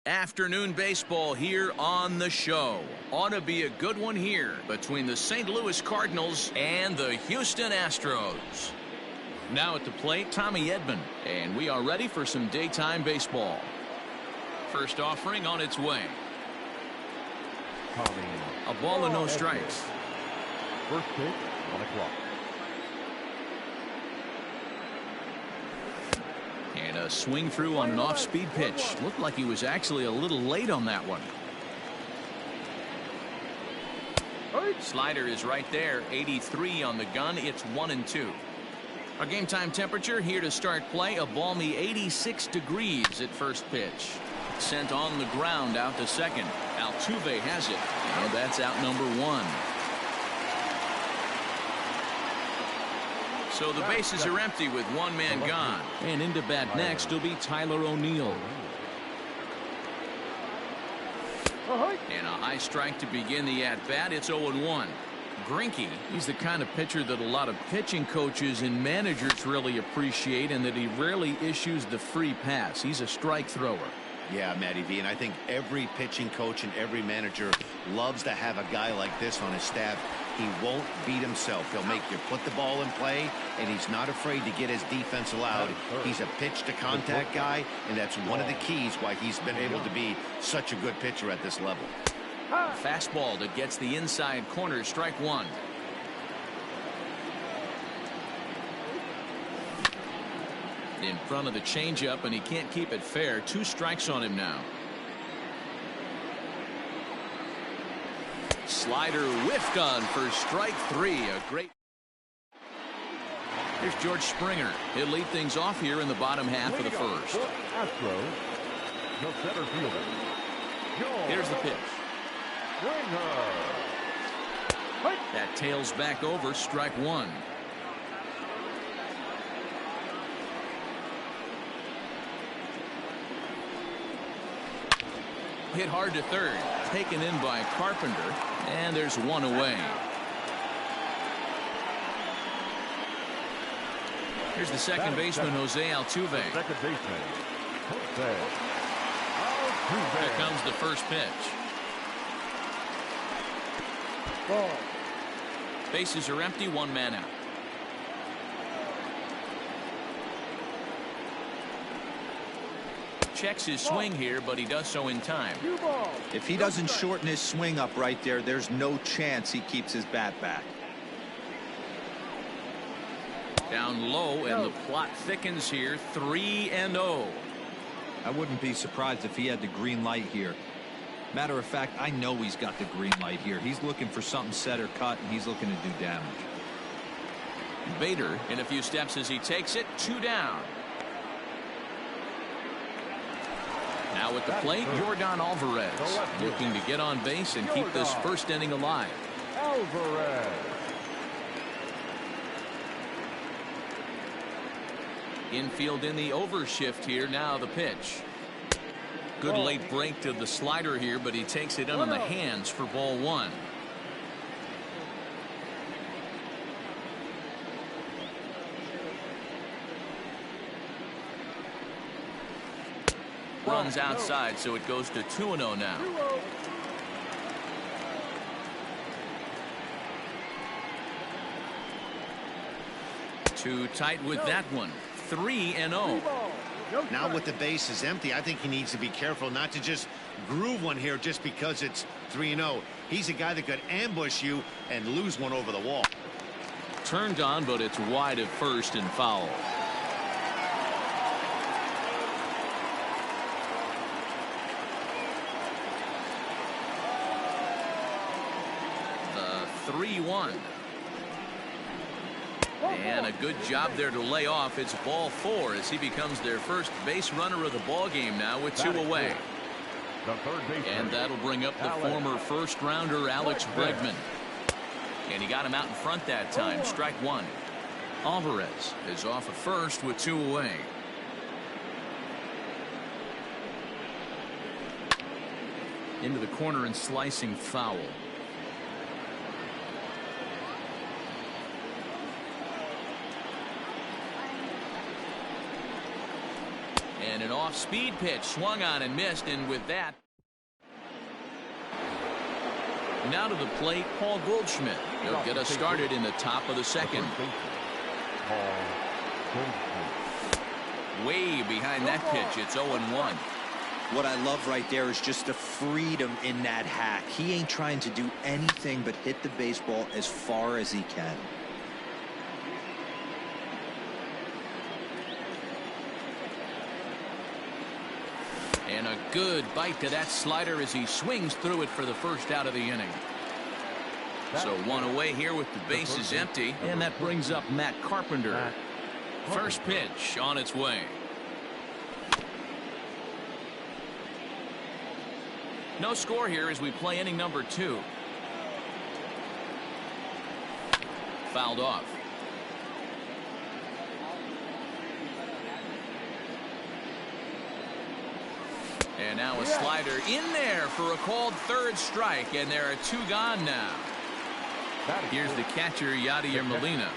Afternoon baseball here on the show. Ought to be a good one here between the St. Louis Cardinals and the Houston Astros. Now at the plate, Tommy Edman, and we are ready for some daytime baseball. First offering on its way. A ball and no strikes. First pitch, 1 o'clock. And a swing through on an off-speed pitch. Looked like he was actually a little late on that one. Slider is right there. 83 on the gun. It's 1-2. A game time temperature here to start play. A balmy 86 degrees at first pitch. Sent on the ground out to second. Altuve has it. And that's out number 1. So the bases are empty with one man gone. And into bat next will be Tyler O'Neill. And a high strike to begin the at-bat. It's 0-1. Greinke, he's the kind of pitcher that a lot of pitching coaches and managers really appreciate, and that he rarely issues the free pass. He's a strike thrower. Yeah, Matty V, and I think every pitching coach and every manager loves to have a guy like this on his staff. He won't beat himself. He'll make you put the ball in play, and he's not afraid to get his defense allowed. He's a pitch-to-contact guy, and that's one of the keys why he's been able to be such a good pitcher at this level. Fastball that gets the inside corner. Strike 1. In front of the changeup, and he can't keep it fair. 2 strikes on him now. Slider whiffed on for strike 3. A great. Here's George Springer. He'll lead things off here in the bottom half of the first. Astros, no center fielder. Here's the pitch. That tails back over. Strike 1. Hit hard to third. Taken in by Carpenter. And there's one away. Here's the second baseman, Jose Altuve. Second baseman, Jose Altuve. Here comes the first pitch. Ball. Bases are empty. One man out. Checks his swing here, but he does so in time. If he doesn't shorten his swing up right there, there's no chance he keeps his bat back. Down low, and the plot thickens here. 3-0. I wouldn't be surprised if he had the green light here. Matter of fact, I know he's got the green light here. He's looking for something set or cut, and he's looking to do damage. Bader in a few steps as he takes it. 2 down. Now at the plate, Jordan Alvarez looking to get on base and keep this first inning alive. Alvarez. Infield in the overshift here. Now the pitch. Good late break to the slider here, but he takes it in on the hands for ball 1. Runs outside, so it goes to 2-0 now. Too tight with that one. 3-0. Now with the bases empty, I think he needs to be careful not to just groove one here just because it's 3-0. He's a guy that could ambush you and lose one over the wall. Turned on, but it's wide at first and foul. The 3-1. And a good job there to lay off. It's ball 4 as he becomes their first base runner of the ball game now with 2 away. And that'll bring up the former first rounder Alex Bregman. And he got him out in front that time. Strike 1. Alvarez is off at first with 2 away. Into the corner and slicing foul. And an off-speed pitch swung on and missed, and with that. Now to the plate, Paul Goldschmidt. He'll get us started in the top of the second. Way behind that pitch. It's 0-1. What I love right there is just the freedom in that hack. He ain't trying to do anything but hit the baseball as far as he can. And a good bite to that slider as he swings through it for the first out of the inning. So one away here with the bases empty. And that brings up Matt Carpenter. First pitch on its way. No score here as we play inning number 2. Fouled off. And now a slider in there for a called third strike, and there are 2 gone now. Here's the catcher, Yadier Molina.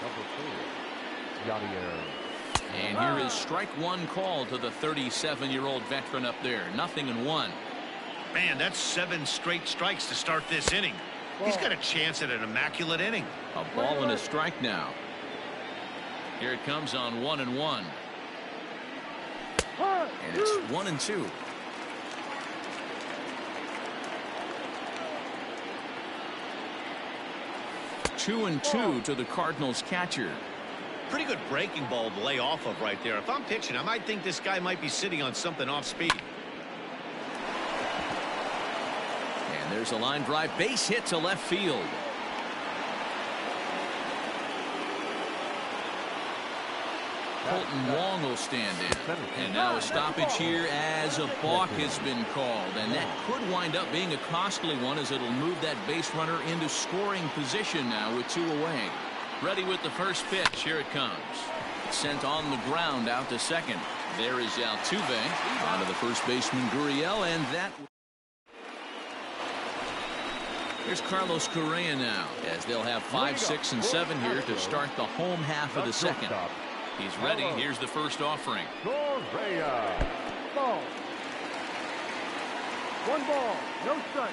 And here is strike 1 call to the 37-year-old veteran up there. 0-1. Man, that's 7 straight strikes to start this inning. He's got a chance at an immaculate inning. A ball and a strike now. Here it comes on 1-1. And it's 1-2. 2-2 to the Cardinals catcher. Pretty good breaking ball to lay off of right there. If I'm pitching, I might think this guy might be sitting on something off speed. And there's a line drive base hit to left field. Colton Wong will stand in. And now a stoppage here as a balk has been called. And that could wind up being a costly one as it'll move that base runner into scoring position now with 2 away. Ready with the first pitch. Here it comes. Sent on the ground out to second. There is Altuve. On to the first baseman Gurriel, and that. Here's Carlos Correa now as they'll have 5, 6, and 7 here to start the home half of the second. He's ready. Here's the first offering. Correa. Ball. 1 ball, no strike.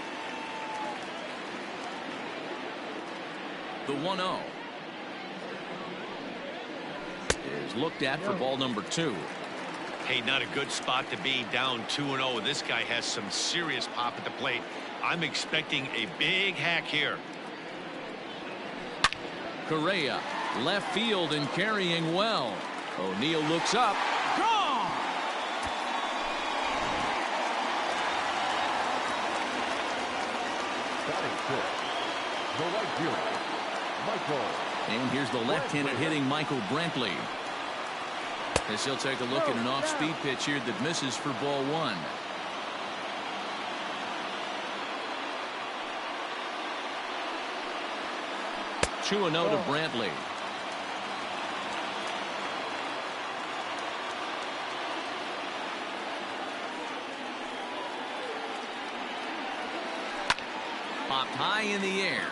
The 1-0 is looked at for ball number 2. Hey, not a good spot to be, down 2-0. This guy has some serious pop at the plate. I'm expecting a big hack here. Correa, left field and carrying well. O'Neill looks up. Gone! Batting 6. The right fielder, Michael. And here's the left-handed hitting Michael Brantley. As he'll take a look at an off-speed pitch here that misses for ball 1. Two and 0 to Brantley. Popped high in the air.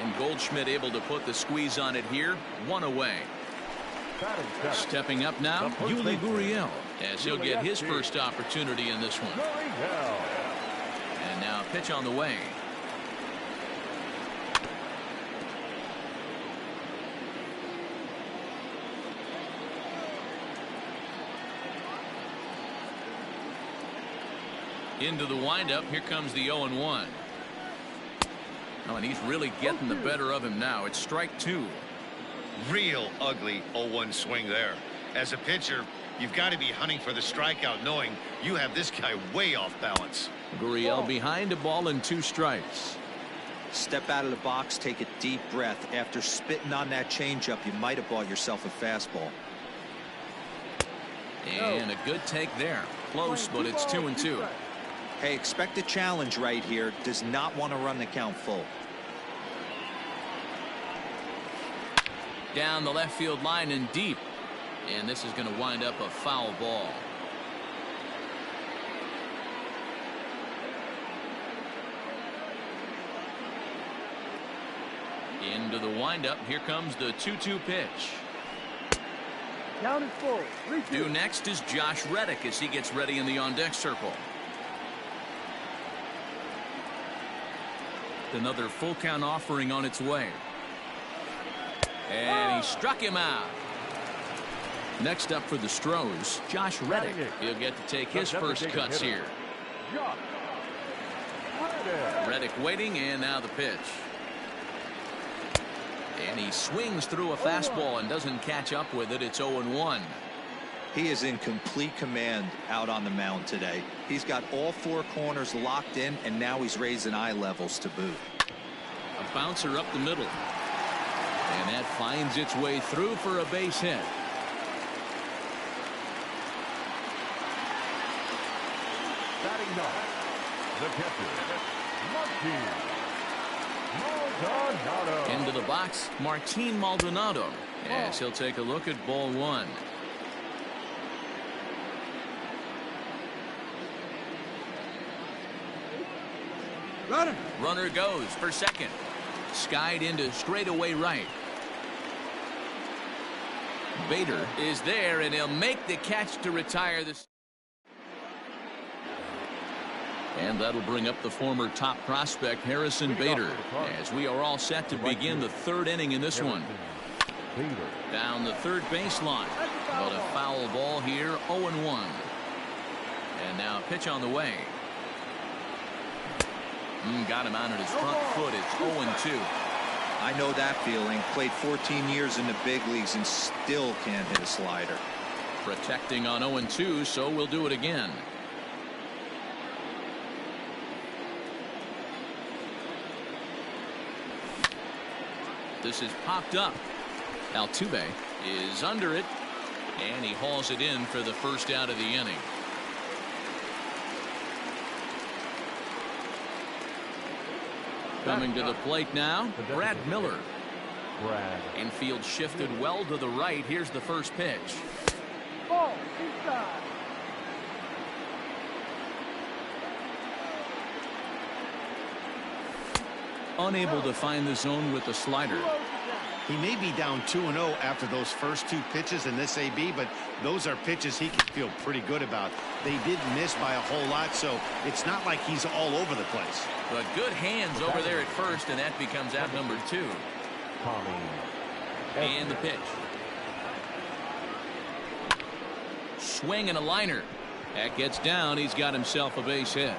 And Goldschmidt able to put the squeeze on it here. 1 away. Stepping up now, Yuli Gurriel, as he'll get his first opportunity in this one. And now a pitch on the way. Into the windup. Here comes the 0-1. Oh, and he's really getting the better of him now. It's strike 2. Real ugly 0-1 swing there. As a pitcher, you've got to be hunting for the strikeout, knowing you have this guy way off balance. Gurriel behind a ball and 2 strikes. Step out of the box, take a deep breath. After spitting on that changeup, you might have bought yourself a fastball. And a good take there. Close, but it's 2-2. Hey, expect a challenge right here. Does not want to run the count full. Down the left field line and deep. And this is going to wind up a foul ball. Into the windup. Here comes the 2-2 pitch. Count is full. Due next is Josh Reddick as he gets ready in the on-deck circle. Another full count offering on its way. And he struck him out. Next up for the Stros, Josh Reddick. He'll get to take his first cuts here. Reddick waiting, and now the pitch. And he swings through a fastball and doesn't catch up with it. It's 0-1. He is in complete command out on the mound today. He's got all four corners locked in, and now he's raising eye levels to boot. A bouncer up the middle. And that finds its way through for a base hit. Batting ninth, the catcher, Maldonado. Into the box, Martin Maldonado. As he'll take a look at ball one. Runner goes for second. Skied into straightaway right. Bader is there, and he'll make the catch to retire this. And that'll bring up the former top prospect Harrison Bader, as we are all set to begin the third inning in this one. Down the third baseline, but a foul ball here, 0-1. And now a pitch on the way. Got him out at his front foot. It's 0-2. I know that feeling. Played 14 years in the big leagues and still can't hit a slider. Protecting on 0-2, so we'll do it again. This is popped up. Altuve is under it, and he hauls it in for the first out of the inning. Coming to the plate now, Brad Miller. Infield shifted well to the right. Here's the first pitch. Ball inside. Unable to find the zone with the slider. He may be down 2-0 after those first two pitches in this AB, but those are pitches he can feel pretty good about. They did miss by a whole lot, so it's not like he's all over the place. But good hands over there at first, and that becomes out number 2. And the pitch. Swing and a liner. That gets down. He's got himself a base hit.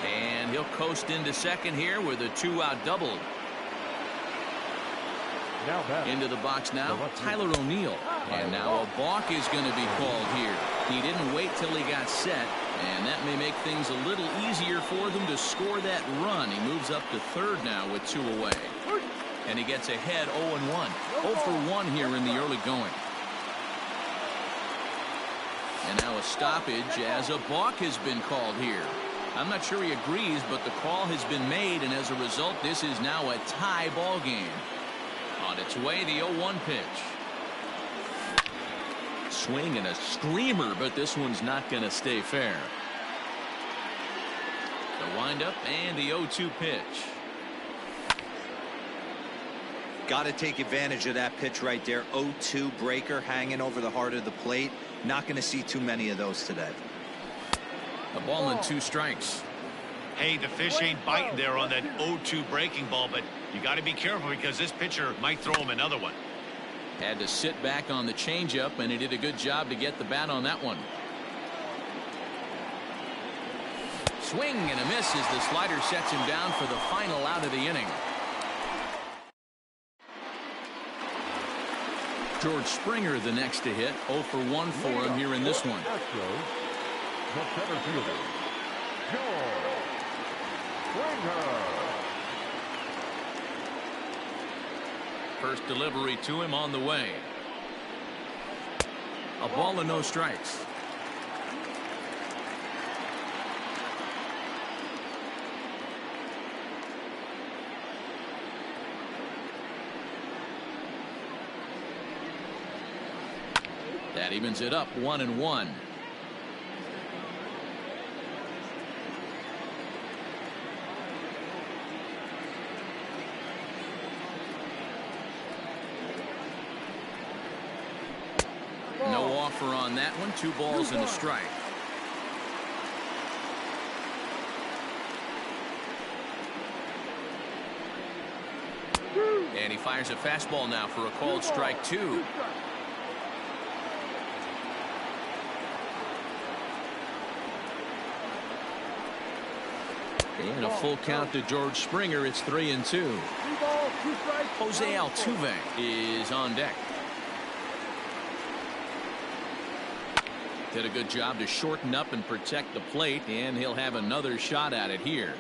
And he'll coast into second here with a 2-out double. Into the box now, Tyler O'Neill. And now a balk is going to be called here. He didn't wait till he got set, and that may make things a little easier for them to score that run. He moves up to third now with 2 away. And he gets ahead 0-1. 0 for 1 here in the early going. And now a stoppage as a balk has been called here. I'm not sure he agrees, but the call has been made, and as a result, this is now a tie ball game. On its way, the 0-1 pitch. Swing and a screamer, but this one's not going to stay fair. The windup and the 0-2 pitch. Got to take advantage of that pitch right there. 0-2 breaker hanging over the heart of the plate. Not going to see too many of those today. A ball and 2 strikes. Hey, the fish ain't biting there on that 0-2 breaking ball, but you got to be careful because this pitcher might throw him another one. Had to sit back on the changeup, and he did a good job to get the bat on that one. Swing and a miss as the slider sets him down for the final out of the inning. George Springer the next to hit. 0 for 1 for him here in this one. The center fielder, George Springer. First delivery to him on the way. A ball and no strikes. That evens it up 1-1. offer on that one. 2 balls and a strike. And he fires a fastball now for a called strike 2. And a full count to George Springer. It's 3-2. Jose Altuve is on deck. Did a good job to shorten up and protect the plate, and he'll have another shot at it here.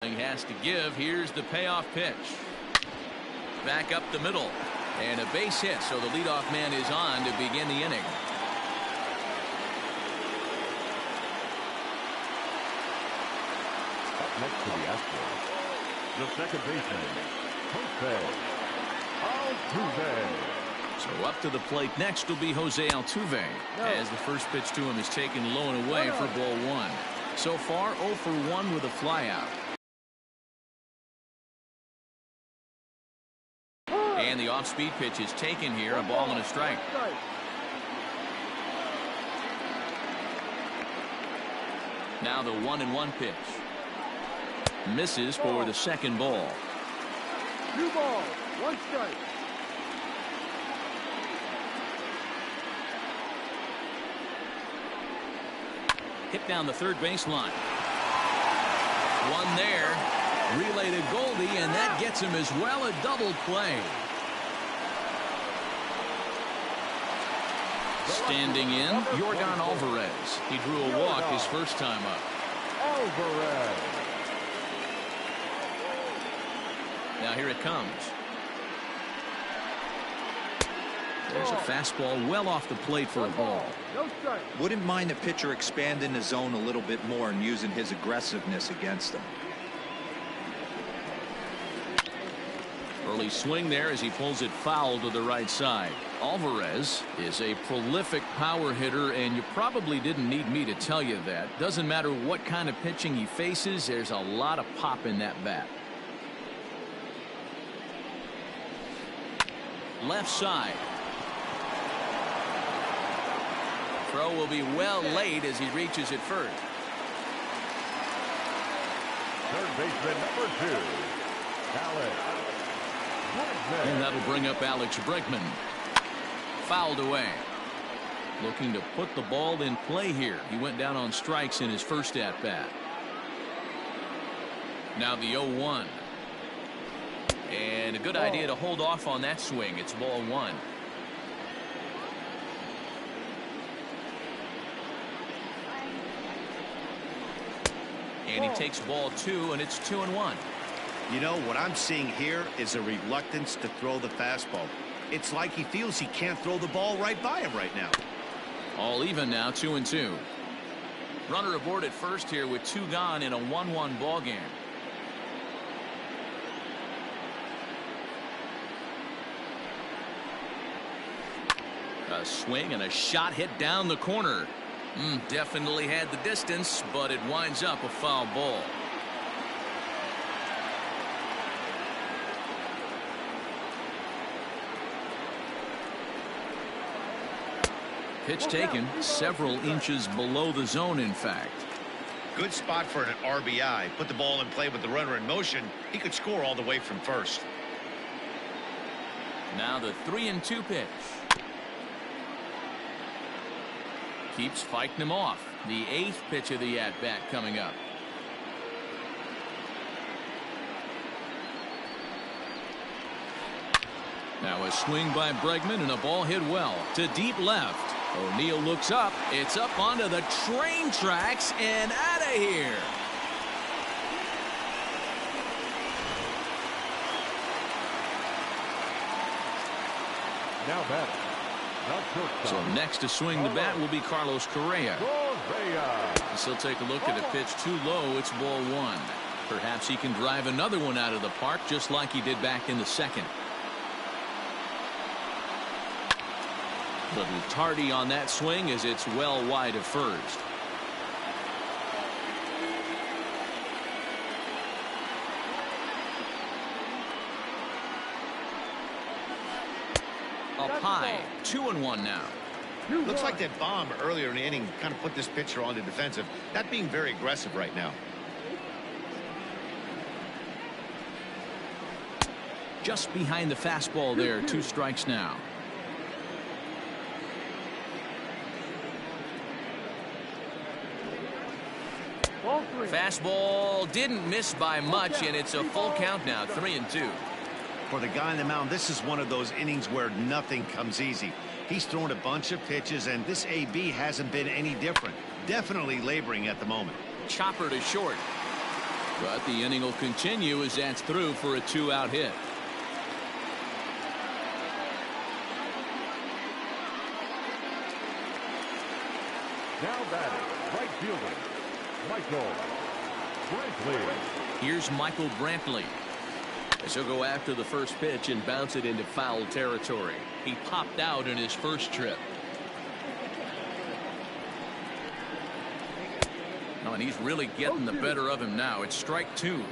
Has to give. Here's the payoff pitch. Back up the middle. And a base hit, so the leadoff man is on to begin the inning. Up next to the Astros, the second baseman, Jose Altuve. So up to the plate next will be Jose Altuve, as the first pitch to him is taken low and away for ball 1. So far 0 for 1 with a flyout. And the off-speed pitch is taken here, a ball and a strike. Now the 1-1 pitch. Misses for the second ball. 2 balls, 1 strike. Hit down the third baseline. One there. Relay to Goldie, and that gets him as well, a double play. Standing in, Yordan Alvarez. He drew a walk his first time up. Alvarez. Now here it comes. There's a fastball well off the plate for a ball. Wouldn't mind a pitcher expanding the zone a little bit more and using his aggressiveness against them. Early swing there as he pulls it foul to the right side. Alvarez is a prolific power hitter, and you probably didn't need me to tell you that. Doesn't matter what kind of pitching he faces, there's a lot of pop in that bat. Left side. Throw will be well late as he reaches it first. Third baseman number 2, Alex. And that'll bring up Alex Bregman. Fouled away. Looking to put the ball in play here. He went down on strikes in his first at bat. Now the 0-1. And a good idea to hold off on that swing. It's ball 1. And he takes ball 2, and it's 2-1. You know, what I'm seeing here is a reluctance to throw the fastball. It's like he feels he can't throw the ball right by him right now. All even now, 2-2. Runner aboard at first here with 2 gone in a 1-1 ball game. A swing and a shot hit down the corner. Definitely had the distance, but it winds up a foul ball. Pitch taken several inches below the zone, in fact. Good spot for an RBI. Put the ball in play with the runner in motion. He could score all the way from first. Now the 3-2 pitch. Keeps fighting him off. The 8th pitch of the at-bat coming up. Now a swing by Bregman and a ball hit well to deep left. O'Neill looks up. It's up onto the train tracks and out of here. Now batting. So next to swing the bat will be Carlos Correa. As he'll take a look at a pitch too low. It's ball 1. Perhaps he can drive another one out of the park just like he did back in the second. Little tardy on that swing as it's well wide of first. Up high, 2-1 now. Looks like that bomb earlier in the inning kind of put this pitcher on the defensive. Not being very aggressive right now. Just behind the fastball there, 2 strikes now. Fastball didn't miss by much, and it's a full count now, 3-2. For the guy on the mound, this is one of those innings where nothing comes easy. He's thrown a bunch of pitches, and this AB hasn't been any different. Definitely laboring at the moment. Chopper to short. But the inning will continue as that's through for a 2-out hit. Now batting, right fielder, Michael Brantley. Here's Michael Brantley. As he'll go after the first pitch and bounce it into foul territory. He popped out in his first trip. Oh, and he's really getting the better of him now. It's strike 2.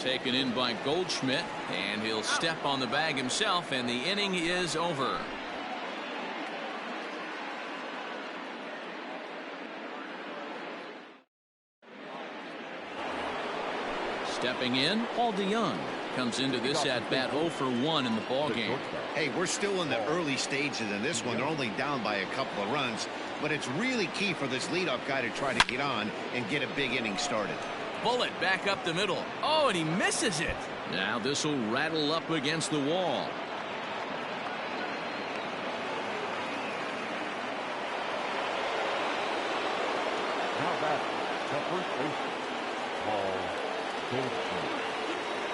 Taken in by Goldschmidt, and he'll step on the bag himself, and the inning is over. Stepping in, Paul DeYoung comes into this at bat 0 for 1 in the ball game. Hey, we're still in the early stages in this one. They're only down by a couple of runs, but it's really key for this leadoff guy to try to get on and get a big inning started. Bullet back up the middle. Oh, and he misses it. Now this will rattle up against the wall. Now batting, the first baseman, Paul Goldschmidt.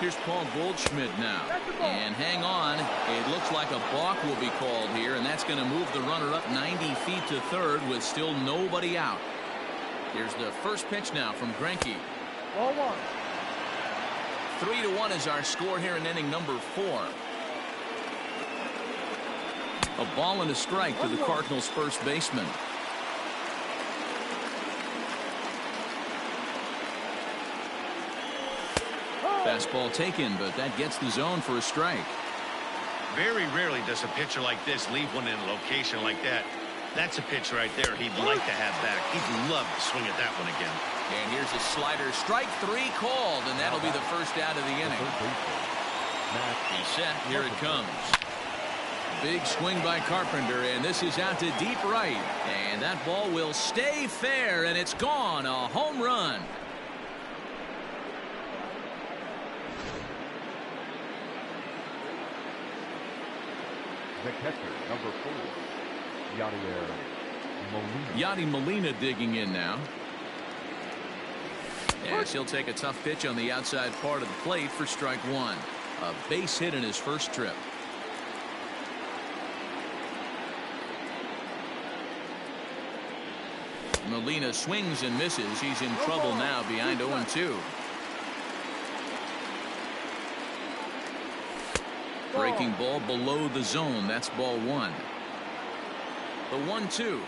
Here's Paul Goldschmidt now. And hang on. It looks like a balk will be called here, and that's going to move the runner up 90 feet to third with still nobody out. Here's the first pitch now from Greinke. 3-1 is our score here in inning number 4. A ball and a strike to the Cardinals' first baseman. Fastball taken, but that gets the zone for a strike. Very rarely does a pitcher like this leave one in a location like that. That's a pitch right there he'd like to have back. He'd love to swing at that one again. And here's a slider. Strike 3 called, and that'll be the first out of the inning. He's set. Here it comes. Big swing by Carpenter, and this is out to deep right. And that ball will stay fair, and it's gone. A home run. The catcher, number 4, Yadi Molina digging in now. Yes, he'll take a tough pitch on the outside part of the plate for strike 1. A base hit in his first trip. Molina swings and misses. He's in trouble now behind 0-2. Breaking ball below the zone. That's ball 1. The 1-2.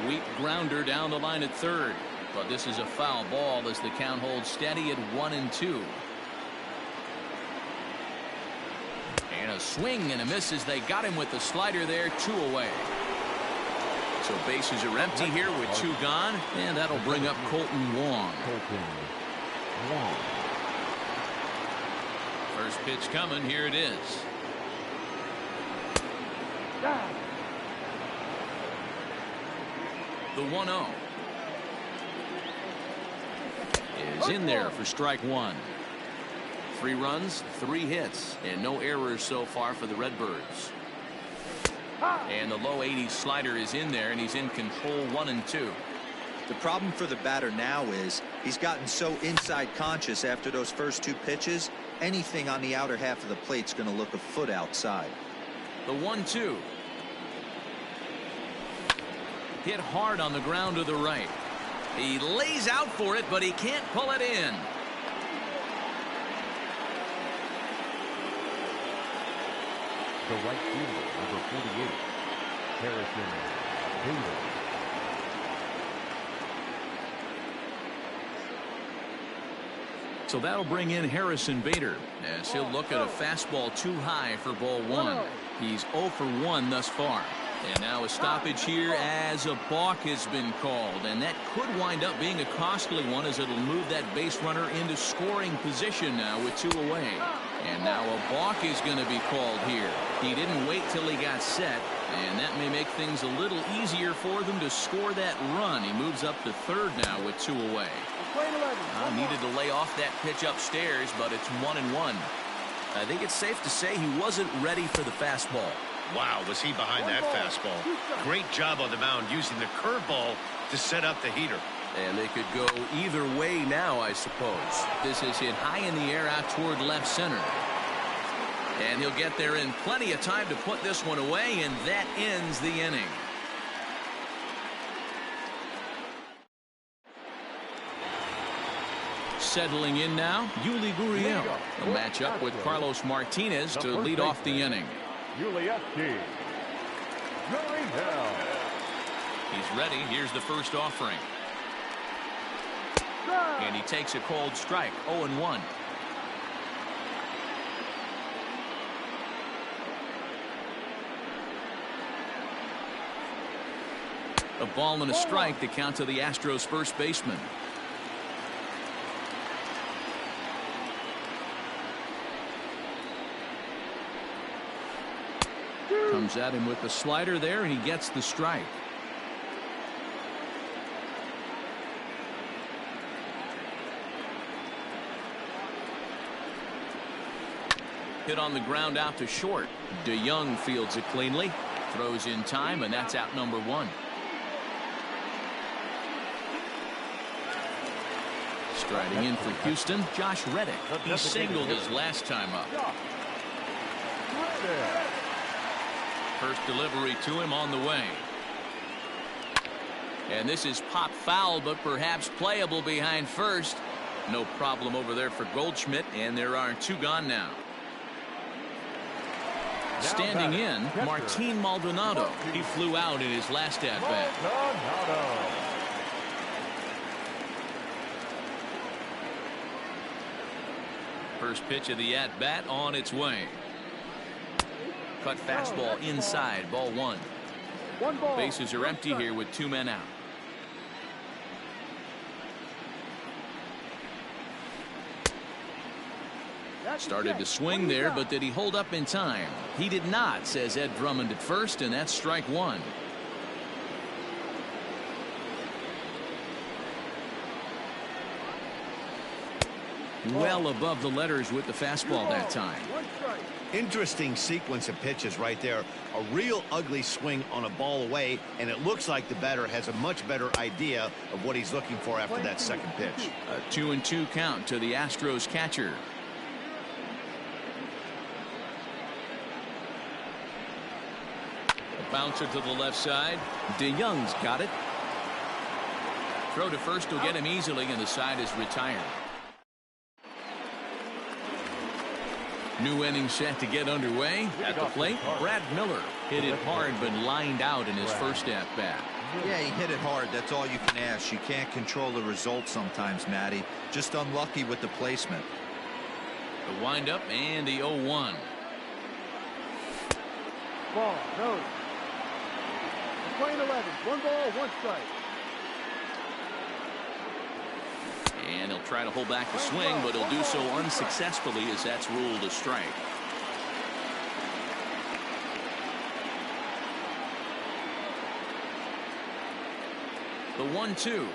Weak grounder down the line at third. But this is a foul ball as the count holds steady at 1-2. And a swing and a miss as they got him with the slider there. 2 away. So bases are empty here with 2 gone. And that'll bring up Colton Wong. First pitch coming. Here it is. The 1-0 is in there for strike 1. 3 runs, 3 hits, and no errors so far for the Redbirds. And the low 80s slider is in there, and he's in control 1-2. The problem for the batter now is he's gotten so inside conscious after those first 2 pitches. Anything on the outer half of the plate's going to look a foot outside. The 1-2. Hit hard on the ground to the right. He lays out for it, but he can't pull it in. The right fielder, number 48, Harrison Davis. So that'll bring in Harrison Bader as he'll look at a fastball too high for ball 1. He's 0 for 1 thus far. And now a stoppage here as a balk has been called, and that could wind up being a costly one as it'll move that base runner into scoring position now with 2 away. And now a balk is going to be called here. He didn't wait till he got set, and that may make things a little easier for them to score that run. He moves up to third now with 2 away. Needed to lay off that pitch upstairs, but it's 1-1. I think it's safe to say he wasn't ready for the fastball. Wow, was he behind that fastball. Great job on the mound using the curveball to set up the heater. And they could go either way now, I suppose. This is hit high in the air out toward left center. And he'll get there in plenty of time to put this one away, and that ends the inning. Settling in now, Yuli Gurriel will match up with Carlos Martinez to lead off the inning. He's ready. Here's the first offering. And he takes a cold strike. 0-1. A ball and a strike, the count to the Astros first baseman. Comes at him with the slider there, and he gets the strike. Hit on the ground out to short. DeYoung fields it cleanly, throws in time, and that's out number 1. Striding in for Houston, Josh Reddick. He singled his last time up. First delivery to him on the way. And this is pop foul, but perhaps playable behind first. No problem over there for Goldschmidt, and there are 2 gone now. Standing in, Martin Maldonado. He flew out in his last at-bat. First pitch of the at-bat on its way. Cut fastball inside, ball 1. Bases are empty here with 2 men out. Started to swing there, but did he hold up in time? He did not, says Ed Drummond at first, and that's strike 1. Well above the letters with the fastball that time. Interesting sequence of pitches right there. A real ugly swing on a ball away, and it looks like the batter has a much better idea of what he's looking for after that second pitch. A 2-2 count to the Astros catcher. A bouncer to the left side. DeYoung's got it. Throw to first will get him easily, and the side is retired. New inning set to get underway. At the plate, Brad Miller hit it hard but lined out in his first at-bat. Yeah, he hit it hard. That's all you can ask. You can't control the result sometimes, Matty. Just unlucky with the placement. The windup and the 0-1. Ball, no. Playing 11. 1 ball, 1 strike. And he'll try to hold back the swing, but he'll do so unsuccessfully as that's ruled a strike. The 1-2.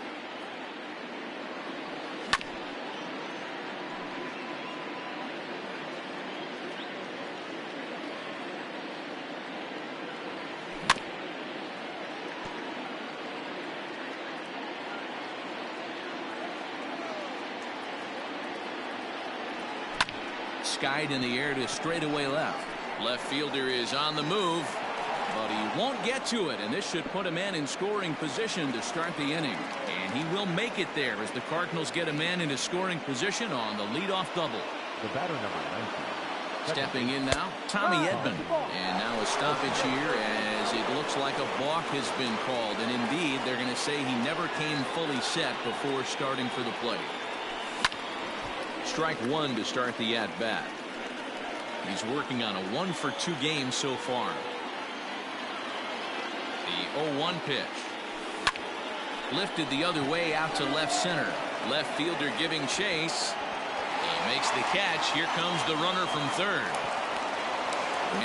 Skied in the air to straightaway left. Left fielder is on the move, but he won't get to it, and this should put a man in scoring position to start the inning. And he will make it there as the Cardinals get a man into scoring position on the leadoff double. The batter number 19. Stepping in now, Tommy Edman. And now a stoppage here as it looks like a balk has been called. And indeed, they're going to say he never came fully set before starting for the plate. strike one to start the at bat. He's working on a 1-for-2 game so far. The 0-1 pitch. Lifted the other way out to left center. Left fielder giving chase. He makes the catch. Here comes the runner from third.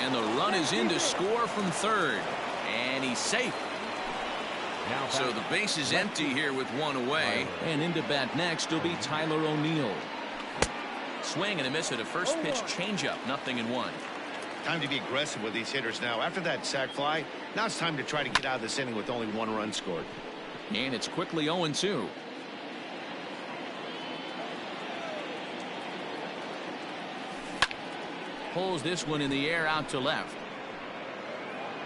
And the run is in to score from third. And he's safe. So the base is empty here with one away. And into bat next will be Tyler O'Neill. Swing and a miss at a first pitch changeup. 0-1. Time to be aggressive with these hitters now. After that sac fly, now it's time to try to get out of this inning with only one run scored. And it's quickly 0-2. Pulls this one in the air out to left.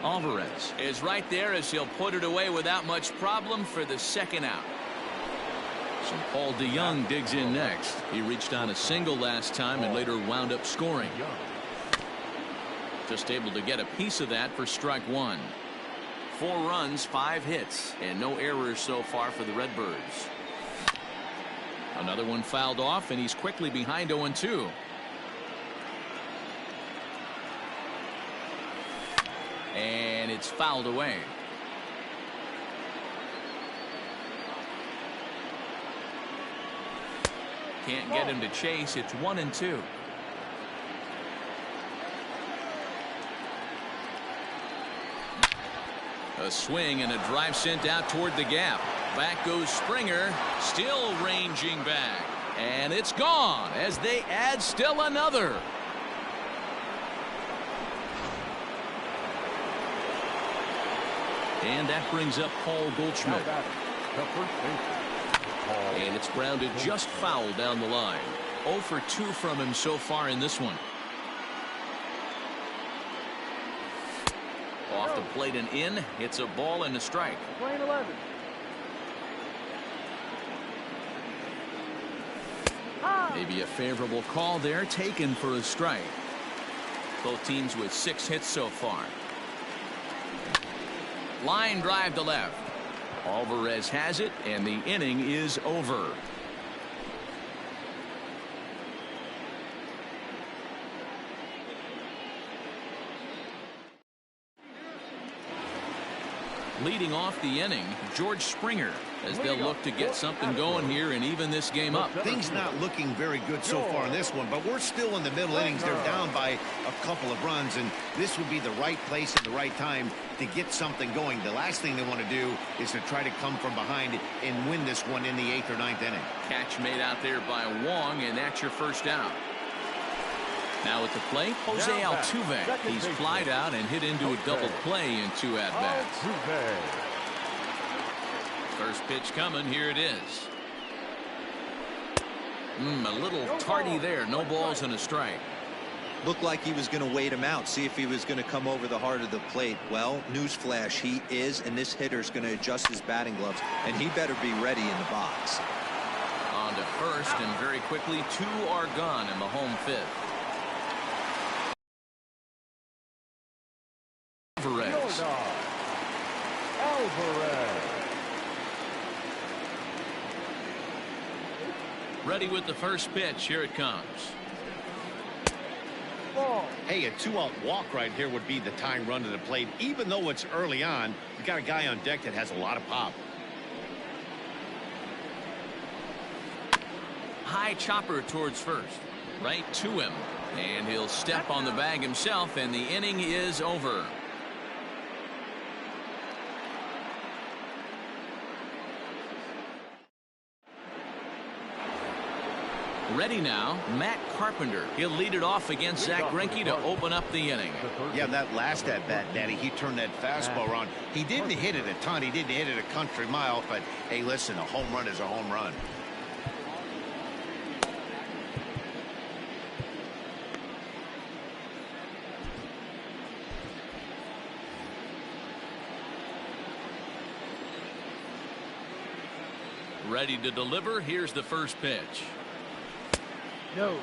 Alvarez is right there as he'll put it away without much problem for the second out. So Paul DeYoung digs in next. He reached on a single last time and later wound up scoring. Just able to get a piece of that for strike one. 4 runs, 5 hits, and no errors so far for the Redbirds. Another one fouled off, and he's quickly behind 0-2. And it's fouled away. Can't get him to chase. It's 1-2. A swing and a drive sent out toward the gap. Back goes Springer, still ranging back. And it's gone as they add still another. And that brings up Paul Goldschmidt. And it's grounded just foul down the line. 0 for 2 from him so far in this one. Off the plate and in. It's a ball and a strike. Playing 11. Maybe a favorable call there taken for a strike. Both teams with 6 hits so far. Line drive to left. Alvarez has it, and the inning is over. Leading off the inning, George Springer, as they'll look to get something going here and even this game up. Things not looking very good so far in this one, but we're still in the middle innings. They're down by a couple of runs, and this would be the right place at the right time to get something going. The last thing they want to do is to try to come from behind and win this one in the 8th or 9th inning. Catch made out there by Wong, and that's your first out. Now at the plate, Jose Altuve. He's flied out and hit into a double play in 2 at-bats. First pitch coming. Here it is. A little tardy there. No balls and a strike. Looked like he was going to wait him out, see if he was going to come over the heart of the plate. Well, newsflash, he is, and this hitter's going to adjust his batting gloves, and he better be ready in the box. On to first, and very quickly 2 are gone in the home 5th. Alvarez. Ready with the first pitch. Here it comes. Ball. Hey, a 2-out walk right here would be the tying run to the plate. Even though it's early on, you got a guy on deck that has a lot of pop. High chopper towards first. Right to him. And he'll step on the bag himself, and the inning is over. Ready now, Matt Carpenter. He'll lead it off against Zach Greinke to open up the inning. Yeah, that last at-bat, Daddy, he turned that fastball around. He didn't hit it a ton. He didn't hit it a country mile. But, hey, listen, a home run is a home run. Ready to deliver. Here's the first pitch. No.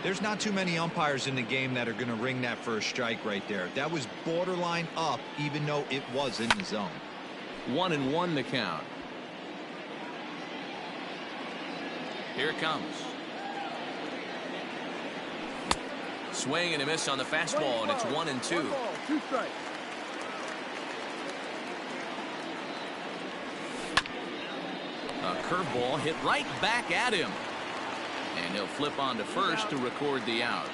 There's not too many umpires in the game that are going to ring that for a strike right there. That was borderline up, even though it was in the zone. 1-1 the count. Here it comes. swing and a miss on the fastball, and it's 1-2. 1 ball, 2 strikes. A curveball hit right back at him. And he'll flip on to first to record the out.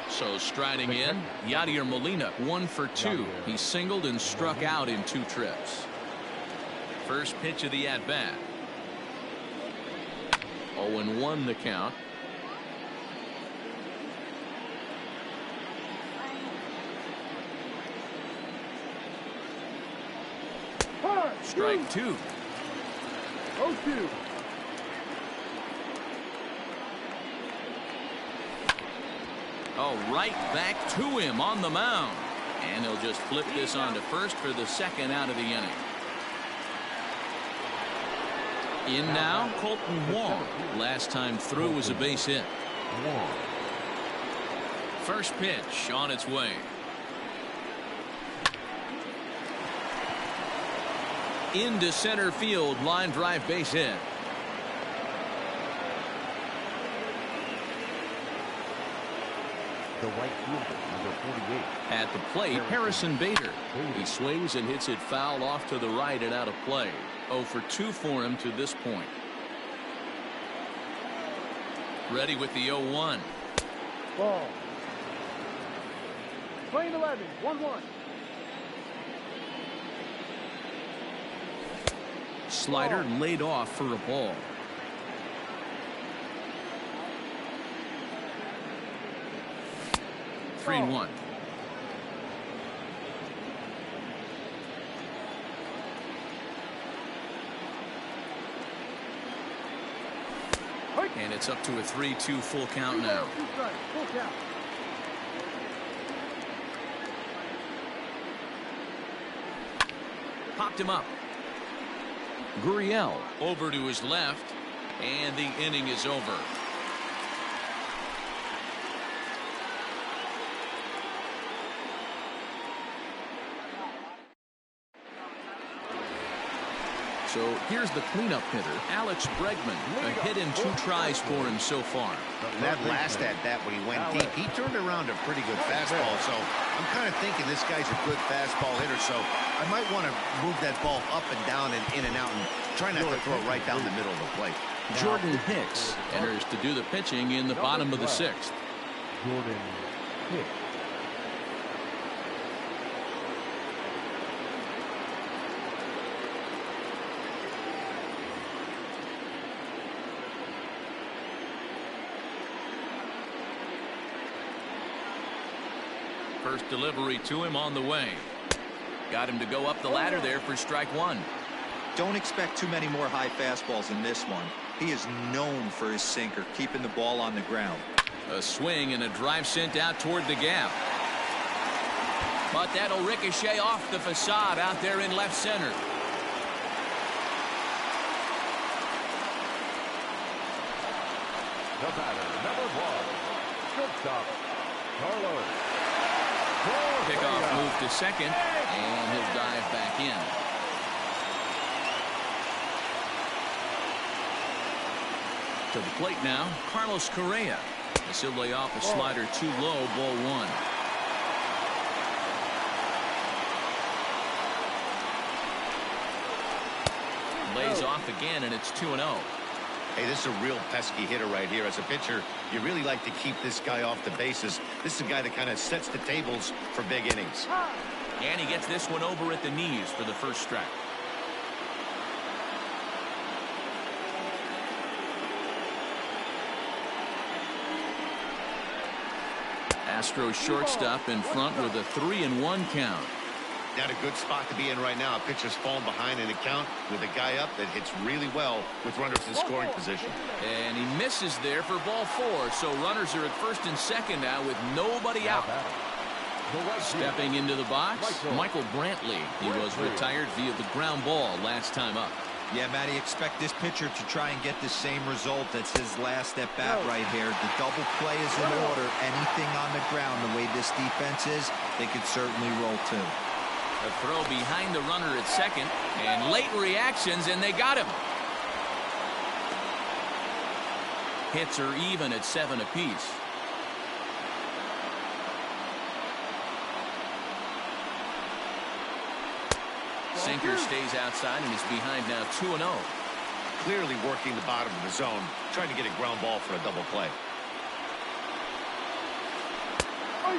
So striding in, Yadier Molina, 1 for 2. He singled and struck out in 2 trips. First pitch of the at-bat. 0-1 the count. Strike 2. 0-2. Oh, right back to him on the mound. And he'll just flip this on to first for the second out of the inning. In now, Colton Wong. Last time through was a base hit. First pitch on its way. Into center field, line drive base hit. The right fielder, number 48. At the plate, Harrison Bader. He swings and hits it foul off to the right and out of play. 0 for 2 for him to this point. Ready with the 0-1. Ball. Playing 11, 1-1. Slider laid off for a ball. Three and 1. And it's up to a 3-2 full count now. 2 strikes, full count. Popped him up. Gurriel over to his left, and the inning is over. So here's the cleanup hitter, Alex Bregman. A hit and 2 tries for him so far. And that last at bat when he went deep, he turned around a pretty good fastball. So I'm kind of thinking this guy's a good fastball hitter. So I might want to move that ball up and down and in and out and try not to throw it right down the middle of the plate. Jordan Hicks enters to do the pitching in the bottom of the 6th. Jordan Hicks. First delivery to him on the way. Got him to go up the ladder there for strike 1. Don't expect too many more high fastballs in this one. He is known for his sinker, keeping the ball on the ground. A swing and a drive sent out toward the gap. But that'll ricochet off the facade out there in left center. The batter, number 1. Shortstop, Carlos. Pickoff move to second, and he'll dive back in. To the plate now, Carlos Correa. As he'll lay off a slider too low, ball 1. Lays off again, and it's 2-0. Hey, this is a real pesky hitter right here. As a pitcher, you really like to keep this guy off the bases. This is a guy that kind of sets the tables for big innings. And he gets this one over at the knees for the first strike. Astros shortstop in front with a 3-1 count. Not a good spot to be in right now. A pitcher's falling behind in the count with a guy up that hits really well with runners in scoring position. And he misses there for ball 4. So runners are at first and second now with nobody out. Stepping into the box, Michael Brantley. He was retired via the ground ball last time up. Yeah, Matty, expect this pitcher to try and get the same result. That's his last at bat right here. The double play is in order. Anything on the ground, the way this defense is, they could certainly roll too. A throw behind the runner at second, and late reactions, and they got him. Hits are even at 7 apiece. Sinker stays outside and is behind now 2-0. Clearly working the bottom of the zone, trying to get a ground ball for a double play.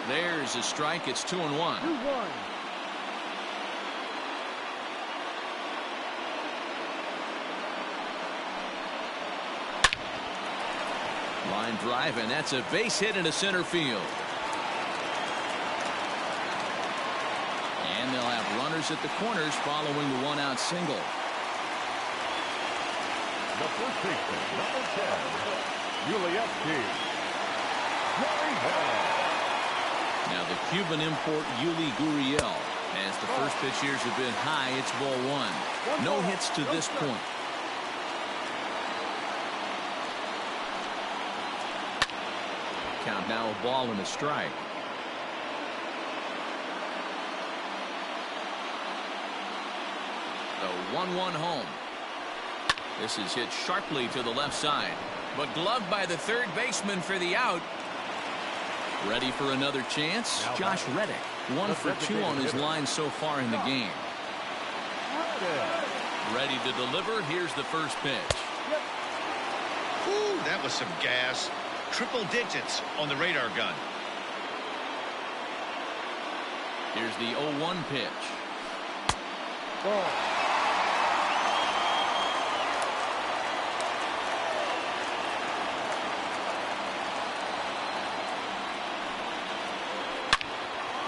There's a strike. It's 2-1. 2-1. Line drive, and that's a base hit into center field. And they'll have runners at the corners following the one-out single. The first baseman, number 10, Yuli. Now the Cuban import Yuli Gurriel. As the first pitch years have been high, it's ball one. No hits to this point. Count now a ball and a strike. The 1-1 home. This is hit sharply to the left side, but gloved by the third baseman for the out. Ready for another chance? Josh Reddick, 1 for 2 on his line so far in the game. Ready to deliver. Here's the first pitch. Ooh, that was some gas. Triple digits on the radar gun. Here's the 0-1 pitch. Ball.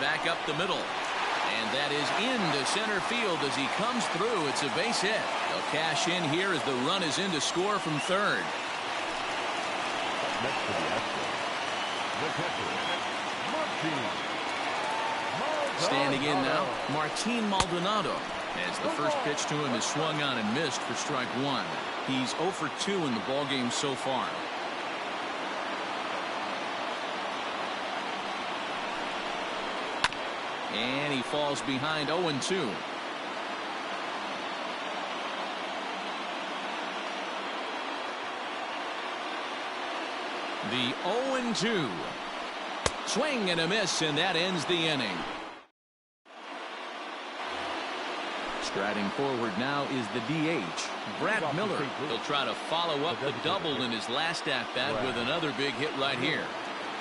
Back up the middle. And that is into center field as he comes through. It's a base hit. They'll cash in here as the run is in to score from third. Next to the Astros, the catcher, Martin. Standing in now, Martin Maldonado. As the first pitch to him is swung on and missed for strike one. He's 0 for 2 in the ballgame so far. And he falls behind 0-2. The 0-2. Swing and a miss, and that ends the inning. Striding forward now is the DH, Brad Miller. He'll try to follow up the double in his last at-bat with another big hit right here.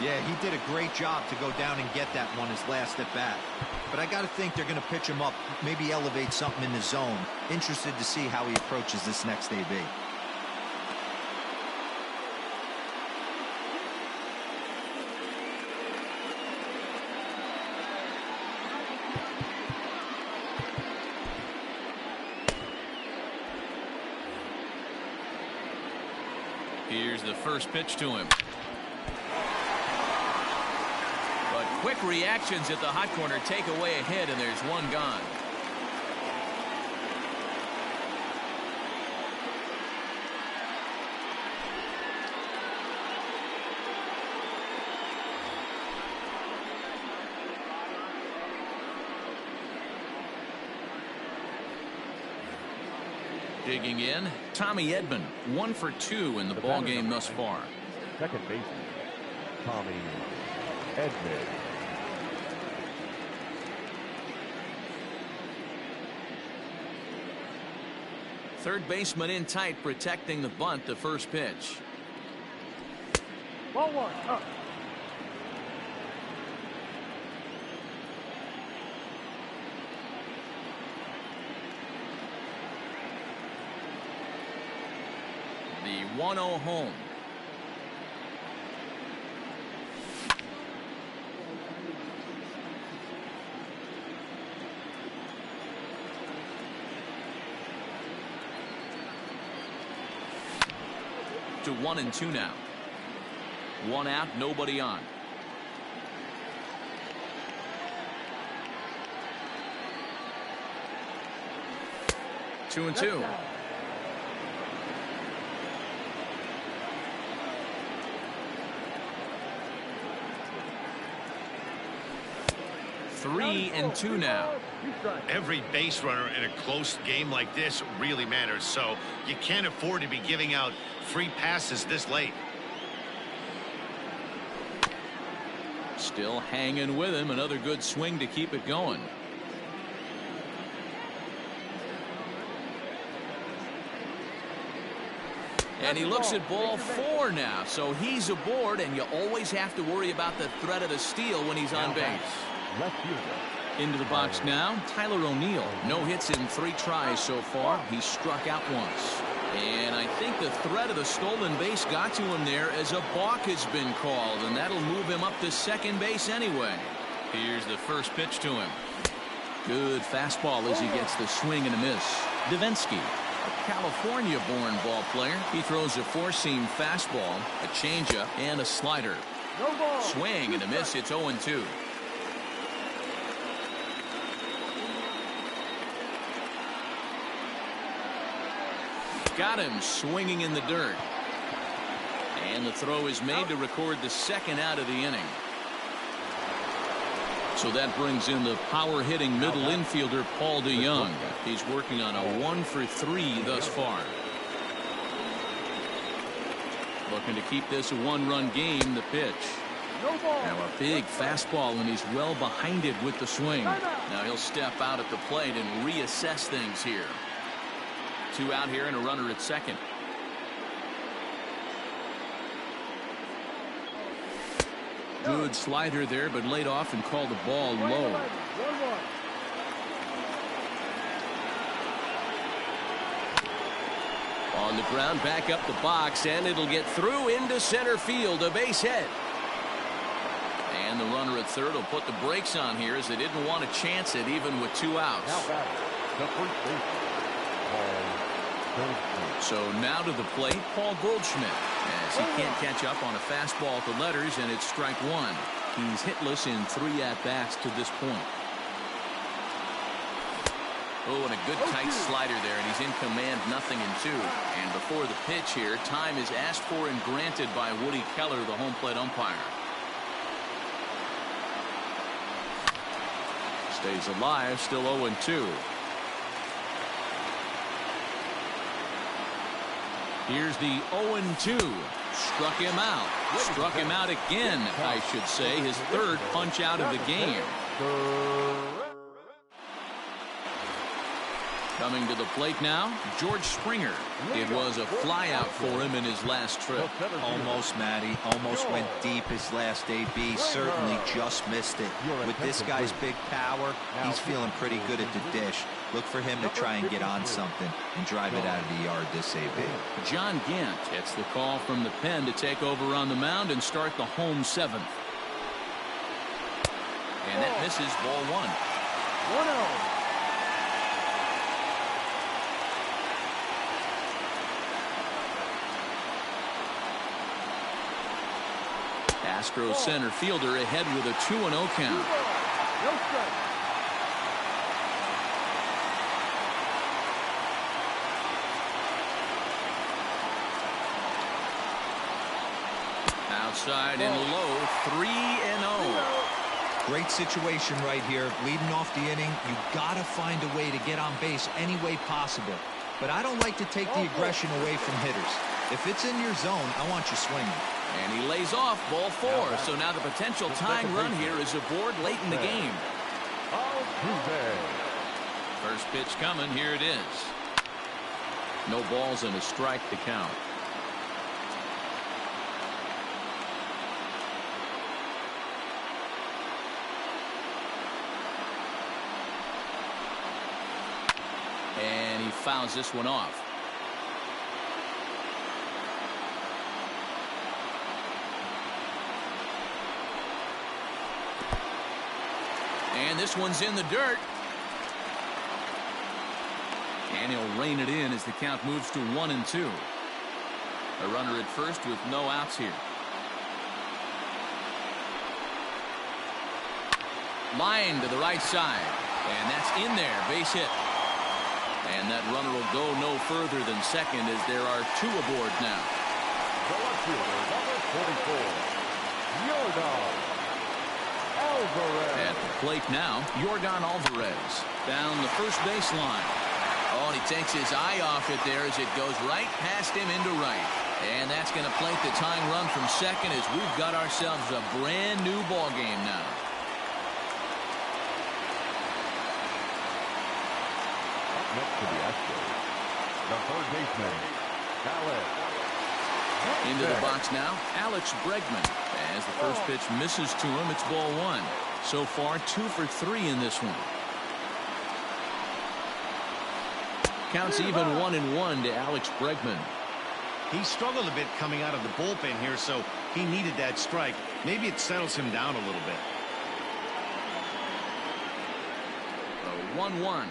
Yeah, he did a great job to go down and get that one his last at bat. But I got to think they're going to pitch him up, maybe elevate something in the zone. Interested to see how he approaches this next AB. Here's the first pitch to him. But quick reactions at the hot corner take away a hit, and there's one gone. Digging in, Tommy Edman, 1 for 2 in the ball game thus far. Second baseman, Tommy Edman. Third baseman in tight, protecting the bunt. The first pitch. Ball one. Up. The 1-0 home. To 1-2 now. One out, nobody on. Two and two. Three and two now. Every base runner in a close game like this really matters, so you can't afford to be giving out free passes this late. Still hanging with him. Another good swing to keep it going. And he looks at ball 4 now, so he's aboard, and you always have to worry about the threat of the steal when he's on base. Into the box now, Tyler O'Neill. No hits in 3 tries so far. He struck out once. And I think the threat of the stolen base got to him there as a balk has been called, and that'll move him up to second base anyway. Here's the first pitch to him. Good fastball as he gets the swing and a miss. Davinsky, a California-born ball player. He throws a 4-seam fastball, a changeup, and a slider. Swing and a miss. It's 0-2. Got him swinging in the dirt. And the throw is made to record the second out of the inning. So that brings in the power-hitting middle infielder Paul DeYoung. He's working on a 1 for 3 thus far. Looking to keep this a 1-run game. The pitch. Now a big fastball, and he's well behind it with the swing. Now he'll step out at the plate and reassess things here. 2 out here and a runner at second. Good slider there, but laid off and called the ball low. On the ground, back up the box, and it'll get through into center field, a base hit. And the runner at third will put the brakes on here as they didn't want to chance it even with 2 outs. So now to the plate, Paul Goldschmidt, as he can't catch up on a fastball at the letters, and it's strike 1. He's hitless in 3 at-bats to this point. Oh, and a good tight slider there, and he's in command, 0-2. And before the pitch here, time is asked for and granted by Woody Keller, the home plate umpire. Stays alive, still 0-2. Here's the 0-2. Struck him out. Struck him out again, I should say. His 3rd punch out of the game. Coming to the plate now, George Springer. It was a flyout for him in his last trip. Almost, Matty. Almost went deep his last AB. Certainly just missed it. With this guy's big power, he's feeling pretty good at the dish. Look for him to try and get on something and drive it out of the yard this AB. John Gant gets the call from the pen to take over on the mound and start the home 7th. And that misses, ball 1. 1-0. Astros center fielder ahead with a 2-0 count. No strike. Outside and low, 3-0. Great situation right here. Leading off the inning, you gotta find a way to get on base any way possible. But I don't like to take the aggression away from hitters. If it's in your zone, I want you swinging. And he lays off, ball 4. So now the potential tying run here is aboard late in the game. First pitch coming, here it is. No balls and a strike to count. And he fouls this one off. And this one's in the dirt. And he'll rein it in as the count moves to 1-2. A runner at first with no outs here. Line to the right side. And that's in there. Base hit. And that runner will go no further than second as there are 2 aboard now. The left fielder, number 44, Yordan Alvarez. At the plate now, Yordan Alvarez down the first baseline. Oh, and he takes his eye off it there as it goes right past him into right. And that's going to plate the tying run from second as we've got ourselves a brand new ball game now. Up next to the Astros, the third baseman, Alex. Into the box now, Alex Bregman. As the first pitch misses to him, it's ball one. So far, 2 for 3 in this one. Counts even 1-1 to Alex Bregman. He struggled a bit coming out of the bullpen here, so he needed that strike. Maybe it settles him down a little bit. 1-1.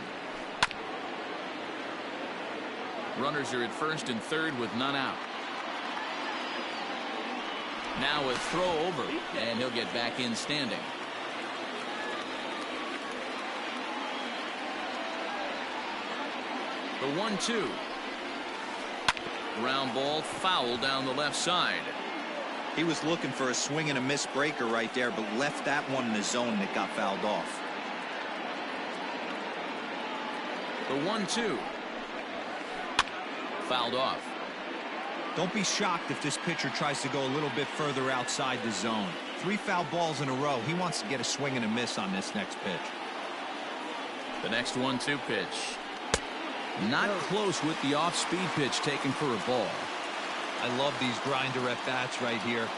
Runners are at first and third with none out. Now a throw over, and he'll get back in standing. The 1-2. Ground ball foul down the left side. He was looking for a swing and a miss breaker right there, but left that one in the zone that got fouled off. The 1-2. Fouled off. Don't be shocked if this pitcher tries to go a little bit further outside the zone. 3 foul balls in a row. He wants to get a swing and a miss on this next pitch. The next 1-2 pitch. Not close with the off-speed pitch taken for a ball. I love these grinder at-bats right here.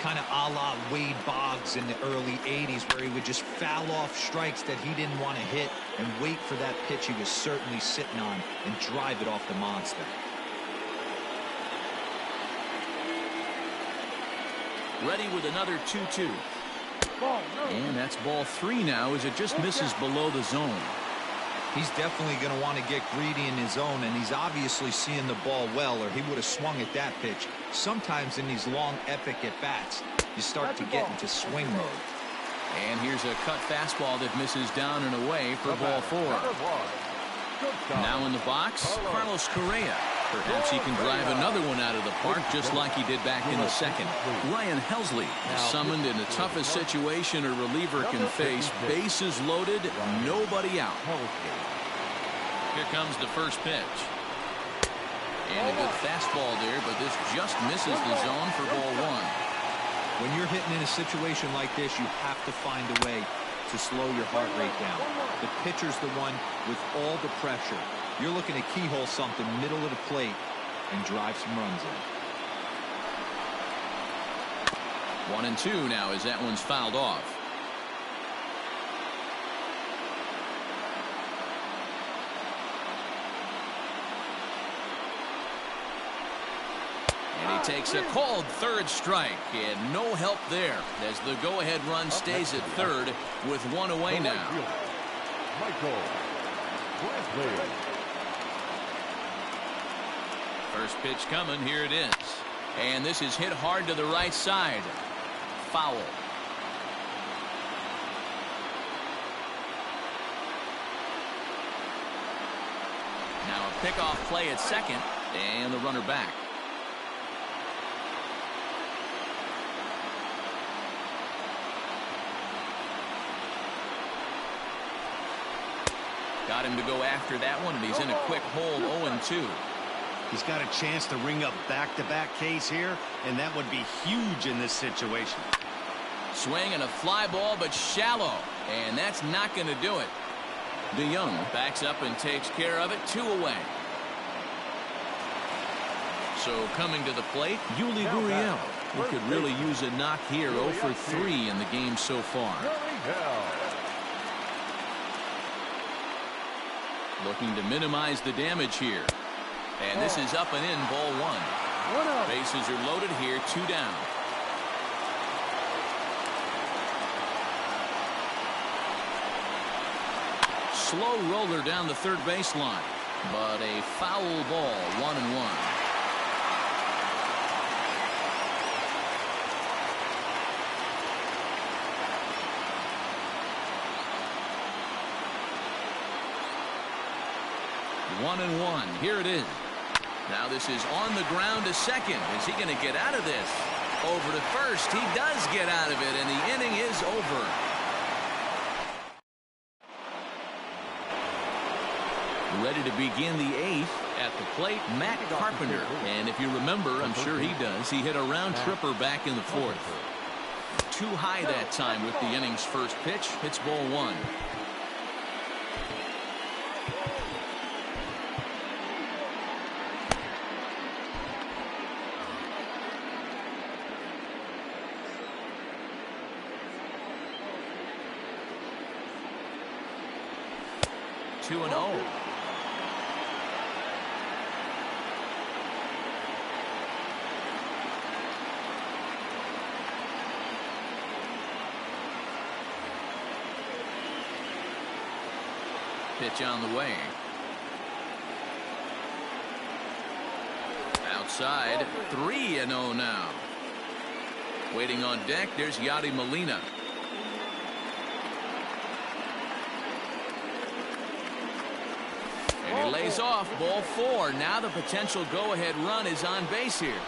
Kind of a la Wade Boggs in the early 80s, where he would just foul off strikes that he didn't want to hit and wait for that pitch he was certainly sitting on and drive it off the monster. Ready with another 2-2. And that's ball 3 now as it just misses below the zone. He's definitely going to want to get greedy in his zone, and he's obviously seeing the ball well, or he would have swung at that pitch. Sometimes in these long, epic at-bats, you start to get into swing mode. And here's a cut fastball that misses down and away for ball 4. Now in the box, Carlos Correa. Perhaps he can drive another one out of the park just like he did back in the second. Ryan Helsley is summoned in the toughest situation a reliever can face. Bases loaded, nobody out. Here comes the first pitch. And a good fastball there, but this just misses the zone for ball 1. When you're hitting in a situation like this, you have to find a way to slow your heart rate down. The pitcher's the one with all the pressure. You're looking to keyhole something middle of the plate and drive some runs in. 1-2 now as that one's fouled off. And he takes a called third strike, and no help there as the go-ahead run stays at third with 1 away now. First pitch coming, here it is. And this is hit hard to the right side. Foul. Now a pickoff play at second, and the runner back. Got him to go after that one, and he's in a quick hole, 0-2. He's got a chance to ring up back-to-back Ks here, and that would be huge in this situation. Swing and a fly ball, but shallow, and that's not going to do it. DeYoung backs up and takes care of it, 2 away. So coming to the plate, Yuli Gurriel, who could really use a knock here, 0 for 3 in the game so far. Looking to minimize the damage here. And this is up and in, ball 1. Bases are loaded here, 2 down. Slow roller down the third baseline, but a foul ball, 1-1. One and one. Here it is. Now this is on the ground to second. Is he going to get out of this? Over to first. He does get out of it, and the inning is over. Ready to begin the 8th. At the plate, Matt Carpenter. And if you remember, I'm sure he does, he hit a round tripper back in the 4th. Too high that time with the inning's first pitch. It's ball 1. Two and 0. Pitch on the way. Outside, 3-0 now. Waiting on deck, there's Yadi Molina. And he lays off, ball 4. Now the potential go-ahead run is on base here.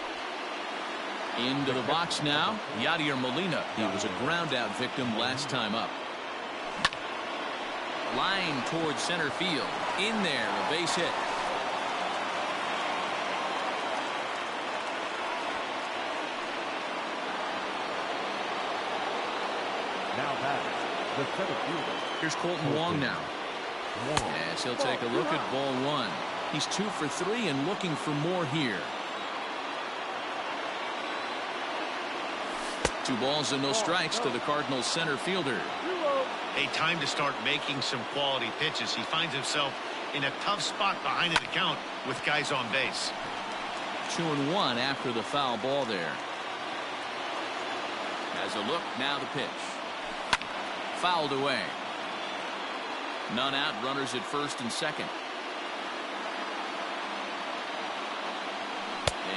Into the box now, Yadier Molina. He was a ground-out victim last time up. Line towards center field. In there, a base hit. Now back, the center fielder. Here's Colton Wong now. As he'll take a look at ball 1. He's 2 for 3 and looking for more here. 2 balls and no strikes to the Cardinals center fielder. A time to start making some quality pitches. He finds himself in a tough spot behind an account with guys on base. 2-1 after the foul ball there. Has a look, now the pitch. Fouled away. None out, runners at first and second.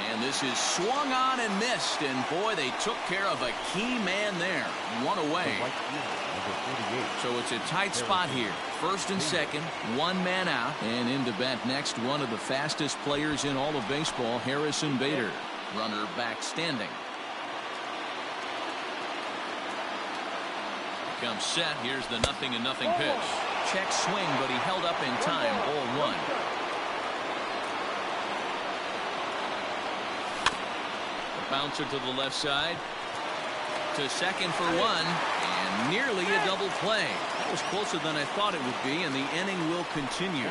And this is swung on and missed, and boy, they took care of a key man there. 1 away. So it's a tight spot here. First and second, 1 man out, and in to bat next, one of the fastest players in all of baseball, Harrison Bader. Runner back standing. Comes set. Here's the 0-0 pitch. Check swing, but he held up in time. Ball 1. The bouncer to the left side. To second for 1. And nearly a double play. That was closer than I thought it would be, and the inning will continue.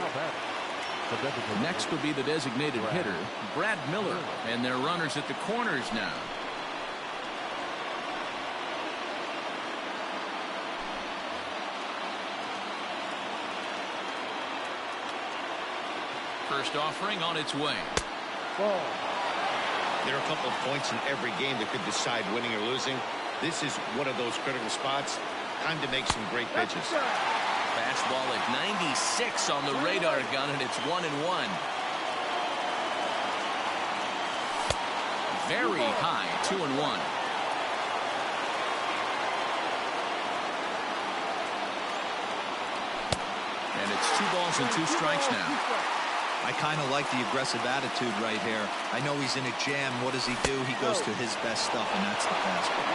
Next will be the designated hitter, Brad Miller. And their runners at the corners now. First offering on its way. There are a couple of points in every game that could decide winning or losing. This is one of those critical spots. Time to make some great pitches. Fastball at 96 on the radar gun, and it's 1-1. Very high, 2-1. And it's 2 balls and 2 strikes now. I kind of like the aggressive attitude right here. I know he's in a jam. What does he do? He goes to his best stuff, and that's the fastball.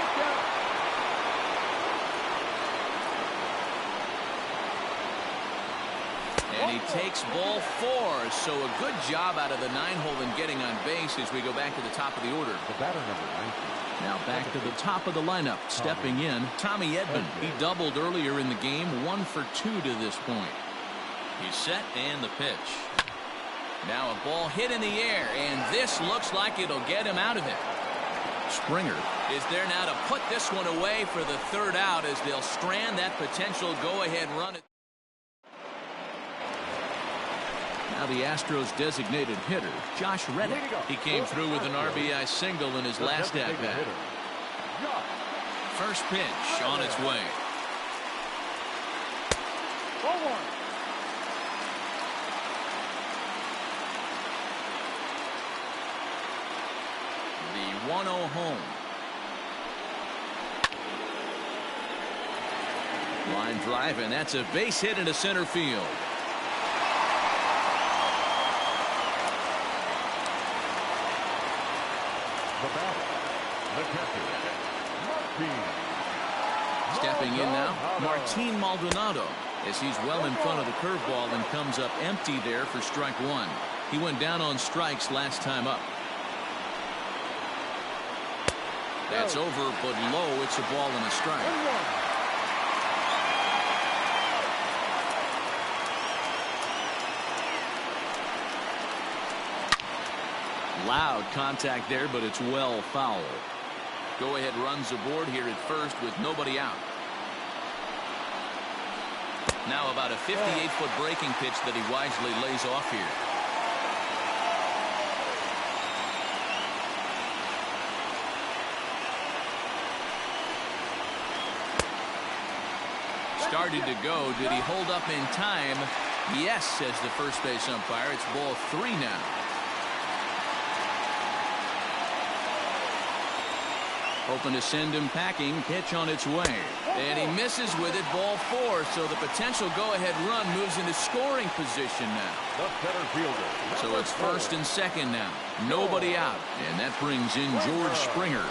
And he takes ball 4. So a good job out of the 9-hole in getting on base as we go back to the top of the order. The batter number 19. Now back to the top of the lineup. Stepping in, Tommy Edman. He doubled earlier in the game. 1 for 2 to this point. He's set, and the pitch. Now a ball hit in the air, and this looks like it'll get him out of it. Springer is there now to put this one away for the 3rd out as they'll strand that potential go-ahead run. Now the Astros designated hitter, Josh Reddick. He came through with an RBI single in his last at-bat. First pitch on its way. The 1-0 home. Line drive, and that's a base hit into center field. The batter, the catcher, Martin. Stepping in now, Martin Maldonado. as he's well in front of the curveball and comes up empty there for strike one. He went down on strikes last time up. That's over, but low. It's a ball and a strike. Loud contact there, but it's well foul. Go ahead runs aboard here at first with nobody out. Now about a 58-foot breaking pitch that he wisely lays off here. Started to go. Did he hold up in time? Yes, says the first base umpire. It's ball 3 now. Hoping to send him packing. Pitch on its way. And he misses with it. Ball 4. So the potential go-ahead run moves into scoring position now. The center fielder. So it's first and second now. Nobody out. And that brings in George Springer.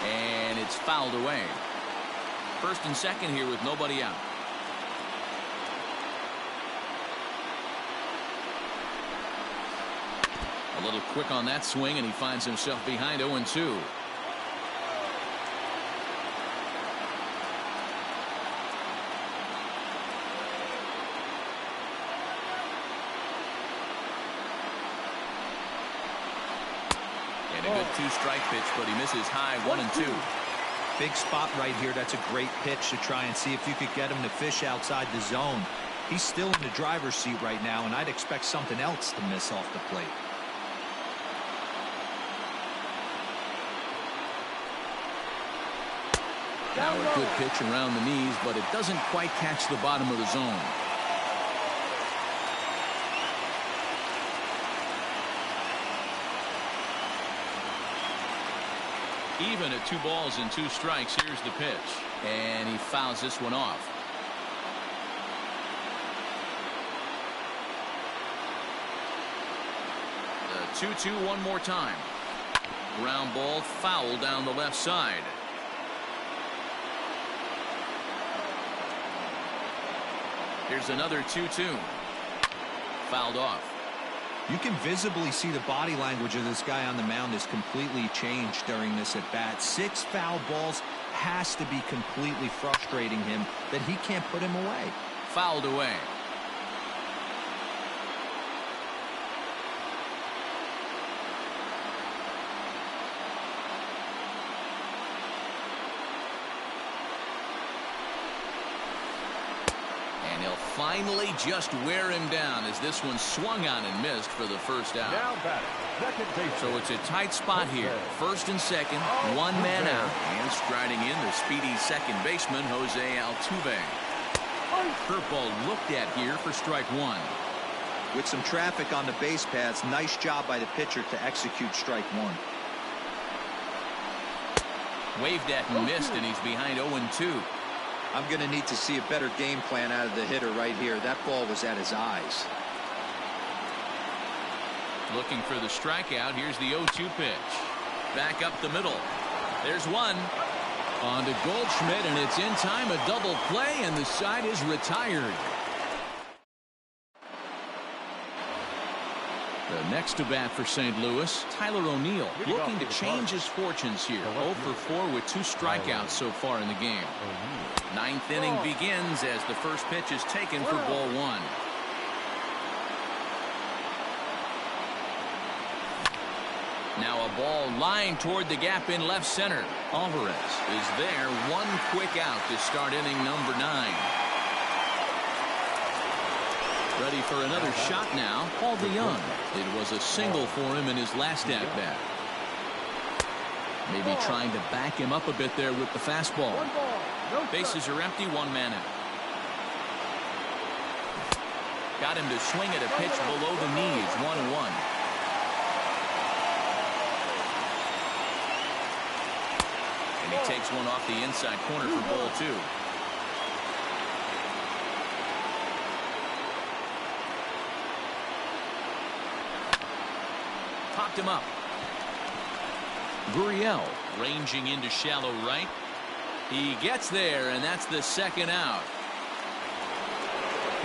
And it's fouled away. First and second here with nobody out. A little quick on that swing, and he finds himself behind 0-2. And a good 2-strike pitch, but he misses high 1-2. Big spot right here. That's a great pitch to try and see if you could get him to fish outside the zone. He's still in the driver's seat right now, and I'd expect something else to miss off the plate. Now a good pitch around the knees, but it doesn't quite catch the bottom of the zone. Even at 2 balls and 2 strikes. Here's the pitch, and he fouls this one off. The 2-2 one more time. Ground ball, foul down the left side. Here's another 2-2. Fouled off. You can visibly see the body language of this guy on the mound has completely changed during this at bat. 6 foul balls has to be completely frustrating him that he can't put him away. Fouled away. Finally just wear him down as this one swung on and missed for the first out. Now batting, second base. So it's a tight spot here. First and second, 1 man out. And striding in, the speedy second baseman, Jose Altuve. Curveball looked at here for strike 1. With some traffic on the base paths, nice job by the pitcher to execute strike 1. Waved at and missed, and he's behind 0-2. I'm going to need to see a better game plan out of the hitter right here. That ball was at his eyes. Looking for the strikeout. Here's the 0-2 pitch. Back up the middle. There's one. On to Goldschmidt, and it's in time. A double play, and the side is retired. The next to bat for St. Louis, Tyler O'Neill, looking to change his fortunes here. 0 for 4 with 2 strikeouts so far in the game. 9th inning begins as the first pitch is taken for ball 1. Now a ball lined toward the gap in left center. Alvarez is there. 1 quick out to start inning number 9. Ready for another shot now. Paul DeYoung. It was a single for him in his last at-bat. Maybe trying to back him up a bit there with the fastball. Bases are empty, 1 man out. Got him to swing at a pitch below the knees, 1-1. And he takes one off the inside corner for ball 2. Popped him up. Gurriel ranging into shallow right. He gets there, and that's the second out.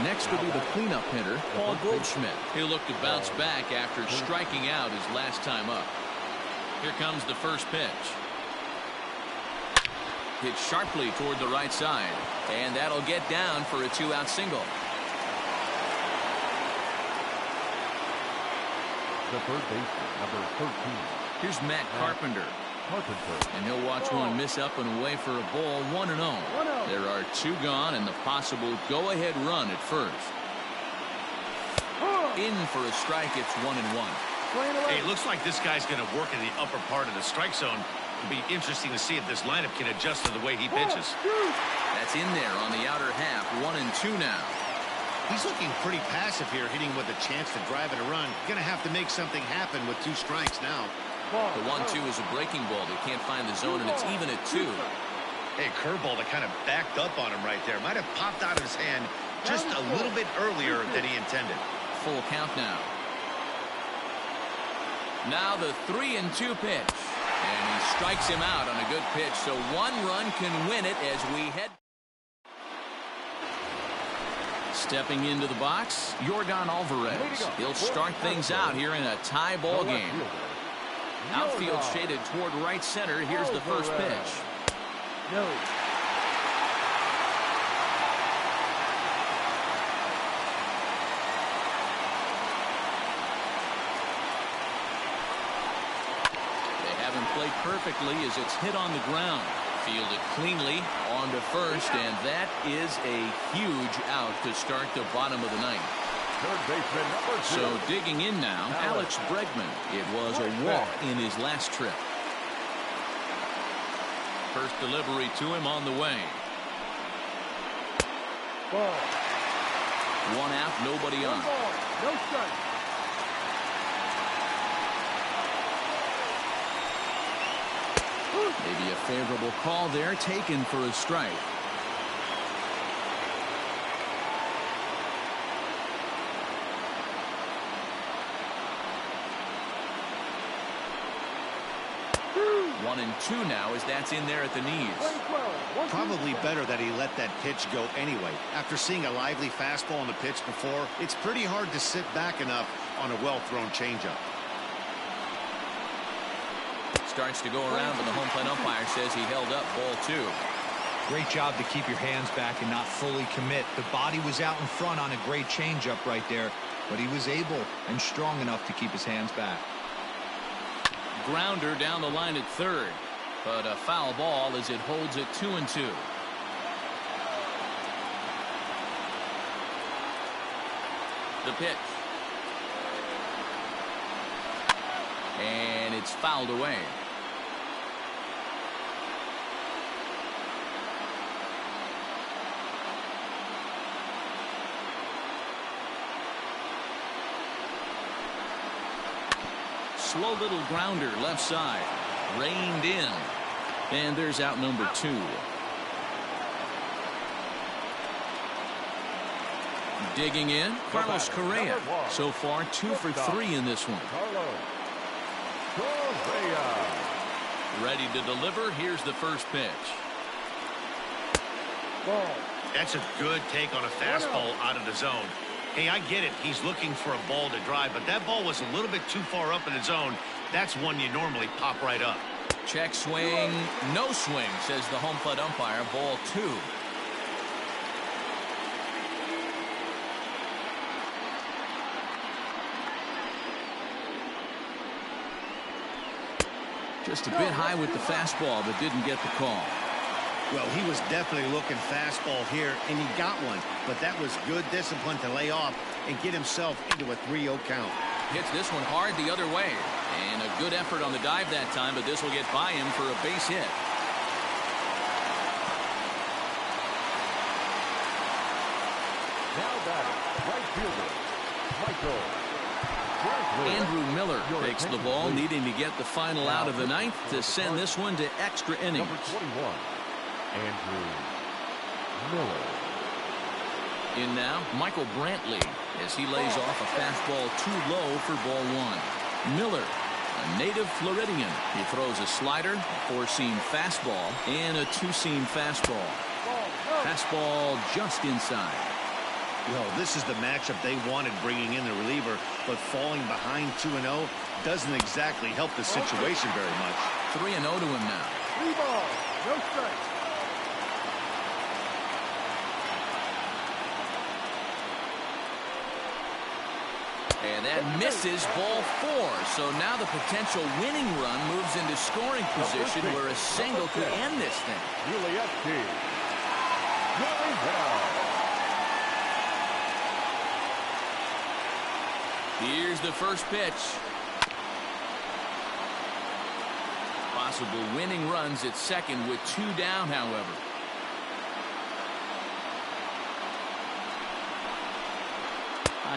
Next will be the cleanup hitter, Paul Goldschmidt. He'll look to bounce back after striking out his last time up. Here comes the first pitch. Hit sharply toward the right side, and that'll get down for a 2-out single. The third baseman, number 13. Here's Matt Carpenter. And he'll watch one miss up and away for a ball, 1-0. There are 2 gone and the possible go-ahead run at first. In for a strike, it's 1-1. Hey, it looks like this guy's going to work in the upper part of the strike zone. It'll be interesting to see if this lineup can adjust to the way he pitches. That's in there on the outer half, 1-2 now. He's looking pretty passive here, hitting with a chance to drive in a run. Going to have to make something happen with 2 strikes now. The 1-2 is a breaking ball. They can't find the zone, and it's even at 2. Hey, curveball that kind of backed up on him right there. Might have popped out of his hand just a little bit earlier than he intended. Full count now. Now the 3-2 pitch. And he strikes him out on a good pitch. So 1 run can win it as we head. Stepping into the box, Yordan Alvarez. He'll start things out here in a tie ball game. Outfield shaded toward right center. Here's the first pitch. They haven't played perfectly as it's hit on the ground. Fielded cleanly on to first, and that is a huge out to start the bottom of the 9th. Third baseman, number 2. So digging in now, Alex Bregman. It was a walk in his last trip. First delivery to him on the way. Ball. 1 out, nobody on. No strike. Maybe a favorable call there, taken for a strike. One and 2 now as that's in there at the knees. Probably better that he let that pitch go anyway. After seeing a lively fastball on the pitch before, it's pretty hard to sit back enough on a well-thrown changeup. Starts to go around, but the home plate umpire says he held up ball 2. Great job to keep your hands back and not fully commit. The body was out in front on a great changeup right there, but he was able and strong enough to keep his hands back. Grounder down the line at third, but a foul ball as it holds it 2-2. The pitch. And it's fouled away. Slow little grounder left side. Reined in. And there's out number 2. Digging in, Carlos Correa. So far 2 for 3 in this one. Ready to deliver. Here's the first pitch. Ball. That's a good take on a fastball out of the zone. Hey, I get it. He's looking for a ball to drive, but that ball was a little bit too far up in the zone. That's one you normally pop right up. Check swing. No swing, says the home plate umpire. Ball 2. Just a bit high with the fastball, but didn't get the call. Well, he was definitely looking fastball here, and he got one. But that was good discipline to lay off and get himself into a 3-0 count. Hits this one hard the other way. And a good effort on the dive that time, but this will get by him for a base hit. Now batting, right fielder, Michael. Andrew Miller takes the ball, needing to get the final out of the 9th to send this one to extra innings. Number 21, Andrew Miller. In now, Michael Brantley as he lays off a fastball too low for ball 1. Miller, a native Floridian. He throws a slider, a 4-seam fastball, and a 2-seam fastball. Fastball just inside. Well, this is the matchup they wanted, bringing in the reliever, but falling behind 2-0 doesn't exactly help the situation very much. 3-0 to him now. 3 balls, no strikes. And that misses, ball 4. So now the potential winning run moves into scoring position where a single could end this thing. Here's the first pitch. Possible winning runs at second with 2 down, however.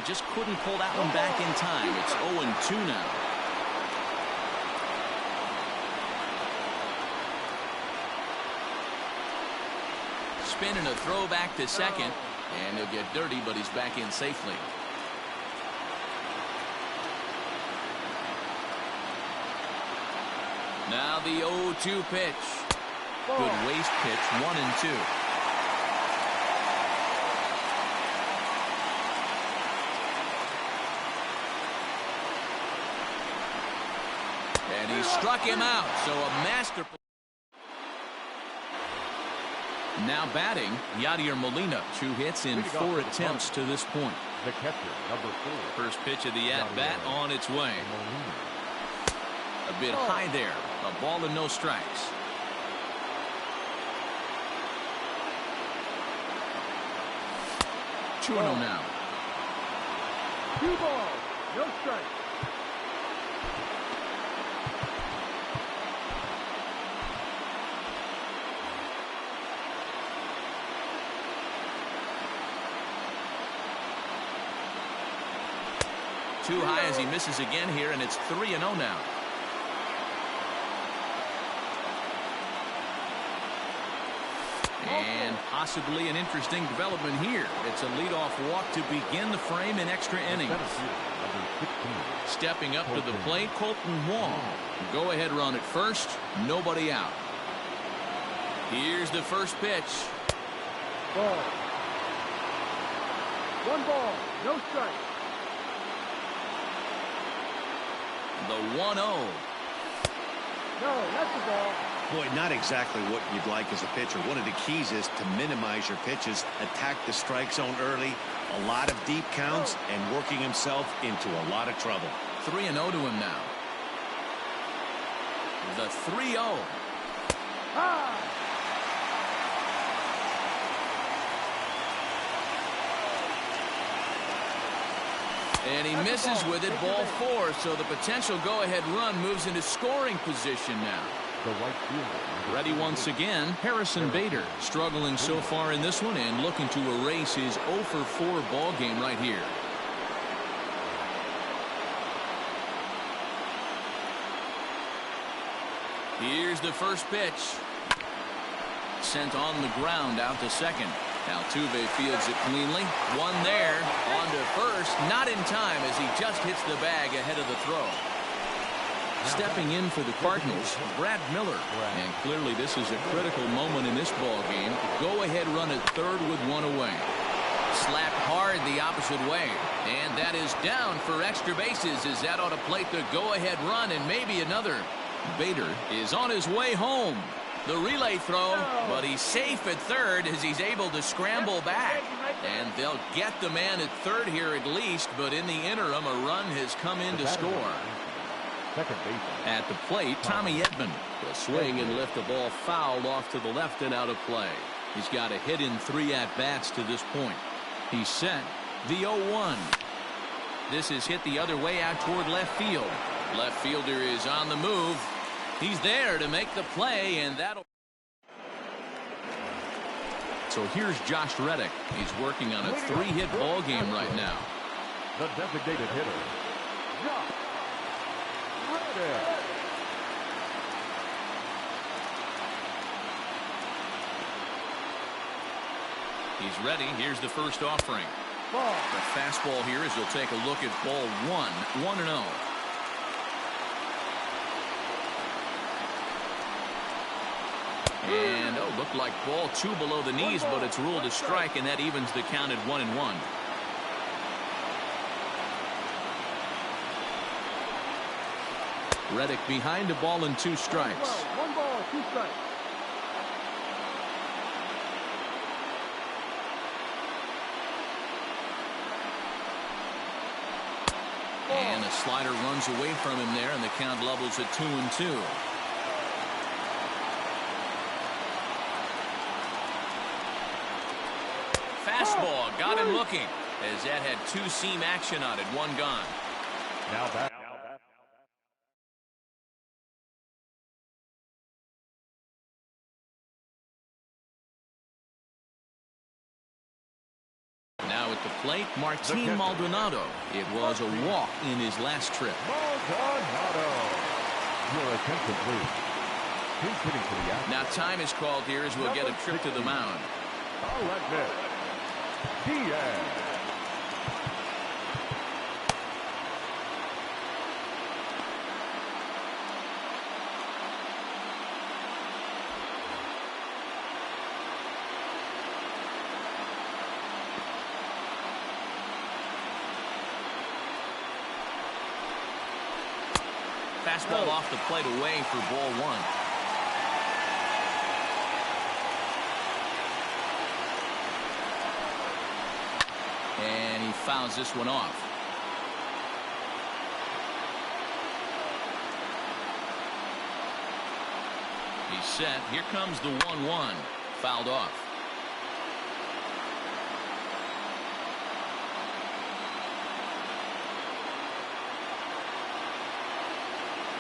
Just couldn't pull that one back in time. It's 0-2 now. Spin and a throw back to second. And he'll get dirty, but he's back in safely. Now the 0-2 pitch. Good waste pitch, 1-2. And he struck him out, so a masterful. Now batting, Yadier Molina. 2 hits in 4 attempts to this point. The catcher, number 4. First pitch of the at-bat on its way. A bit high there. A ball and no strikes. Two now. 2 balls, no strikes. Too high as he misses again here, and it's 3-0 now. And possibly an interesting development here. It's a leadoff walk to begin the frame in extra innings. Stepping up to the plate, Colton Wong. Go-ahead run at first, nobody out. Here's the first pitch. Ball. 1 ball, no strikes. The 1-0. No, that's the ball. Boy, not exactly what you'd like as a pitcher. One of the keys is to minimize your pitches, attack the strike zone early, a lot of deep counts, and working himself into a lot of trouble. 3-0 to him now. The 3-0. And he misses with it, ball 4, so the potential go-ahead run moves into scoring position now. Ready once again, Harrison Bader, struggling so far in this one and looking to erase his 0-for-4 ball game right here. Here's the first pitch. Sent on the ground out to second. Altuve fields it cleanly. One there. On to first. Not in time as he just hits the bag ahead of the throw. Stepping in for the Cardinals, Brad Miller. And clearly this is a critical moment in this ball game. Go-ahead run at third with 1 away. Slapped hard the opposite way. And that is down for extra bases as that ought to plate the go-ahead run and maybe another. Bader is on his way home. The relay throw, but he's safe at third as he's able to scramble back. And they'll get the man at third here at least, but in the interim, a run has come in to score. At the plate, Tommy Edman will swing and lift the ball fouled off to the left and out of play. He's got a hit in 3 at-bats to this point. He's set. The 0-1. This is hit the other way out toward left field. Left fielder is on the move. He's there to make the play, and that'll. So here's Josh Reddick. He's working on a 3-hit ball game right now. The designated hitter, Josh Reddick. He's ready. Here's the first offering. Ball. The fastball here as he'll take a look at ball 1, 1-0. And looked like ball 2 below the knees, but it's ruled a strike, and that evens the count at 1-1. Reddick behind the ball and 2 strikes. 1 ball, 2 strikes. And a slider runs away from him there, and the count levels at 2-2. Fastball got him looking, as that had 2-seam action on it. 1 gone. Now back. Now at the plate, Martin Maldonado. It was a walk in his last trip. Maldonado. Your attention, please. He's hitting to the out. Now time is called here as we'll get a trip to the mound. I'll admit. Diaz. Fastball off the plate away for ball 1. And he fouls this one off. He's set. Here comes the 1-1. Fouled off.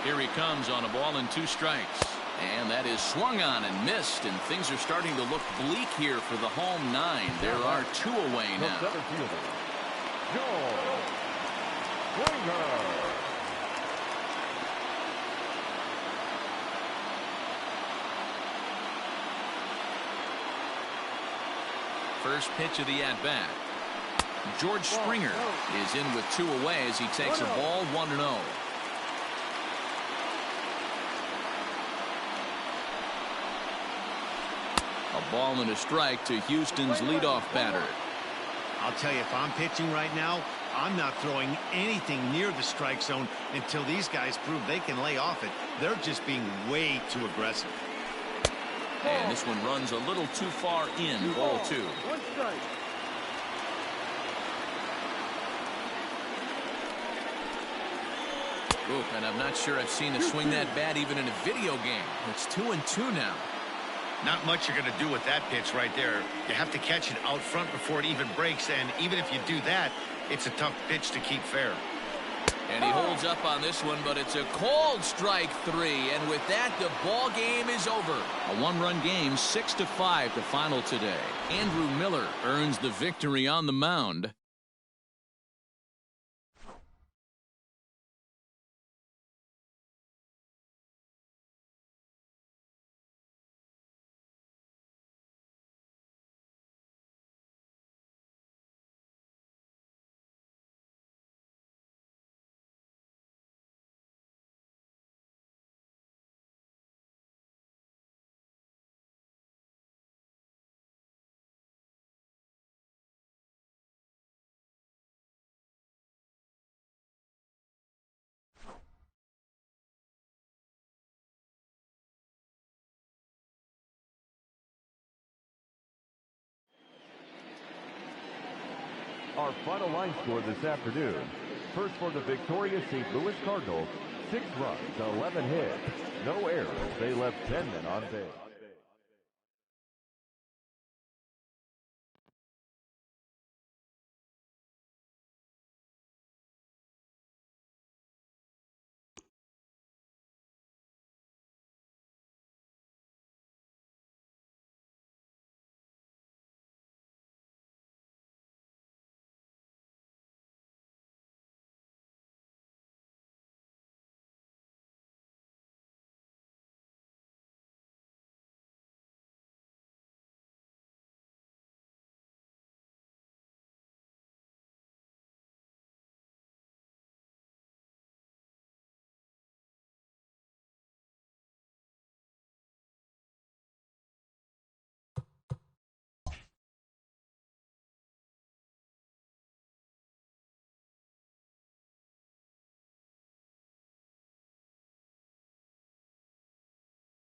Here he comes on a ball and 2 strikes. And that is swung on and missed, and things are starting to look bleak here for the home 9. There are 2 away now. First pitch of the at-bat. George Springer is in with 2 away as he takes a ball 1-0. A ball and a strike to Houston's leadoff batter. I'll tell you, if I'm pitching right now, I'm not throwing anything near the strike zone until these guys prove they can lay off it. They're just being way too aggressive. And this one runs a little too far in. Ball 2. 1 strike. Oop, and I'm not sure I've seen a swing that bad even in a video game. It's 2-2 now. Not much you're going to do with that pitch right there. You have to catch it out front before it even breaks, and even if you do that, it's a tough pitch to keep fair. And he holds up on this one, but it's a cold strike 3, and with that, the ball game is over. A 1-run game, 6-5 the final today. Andrew Miller earns the victory on the mound. Our final line score this afternoon. First for the victorious St. Louis Cardinals, 6 runs, 11 hits, no errors. They left 10 men on base.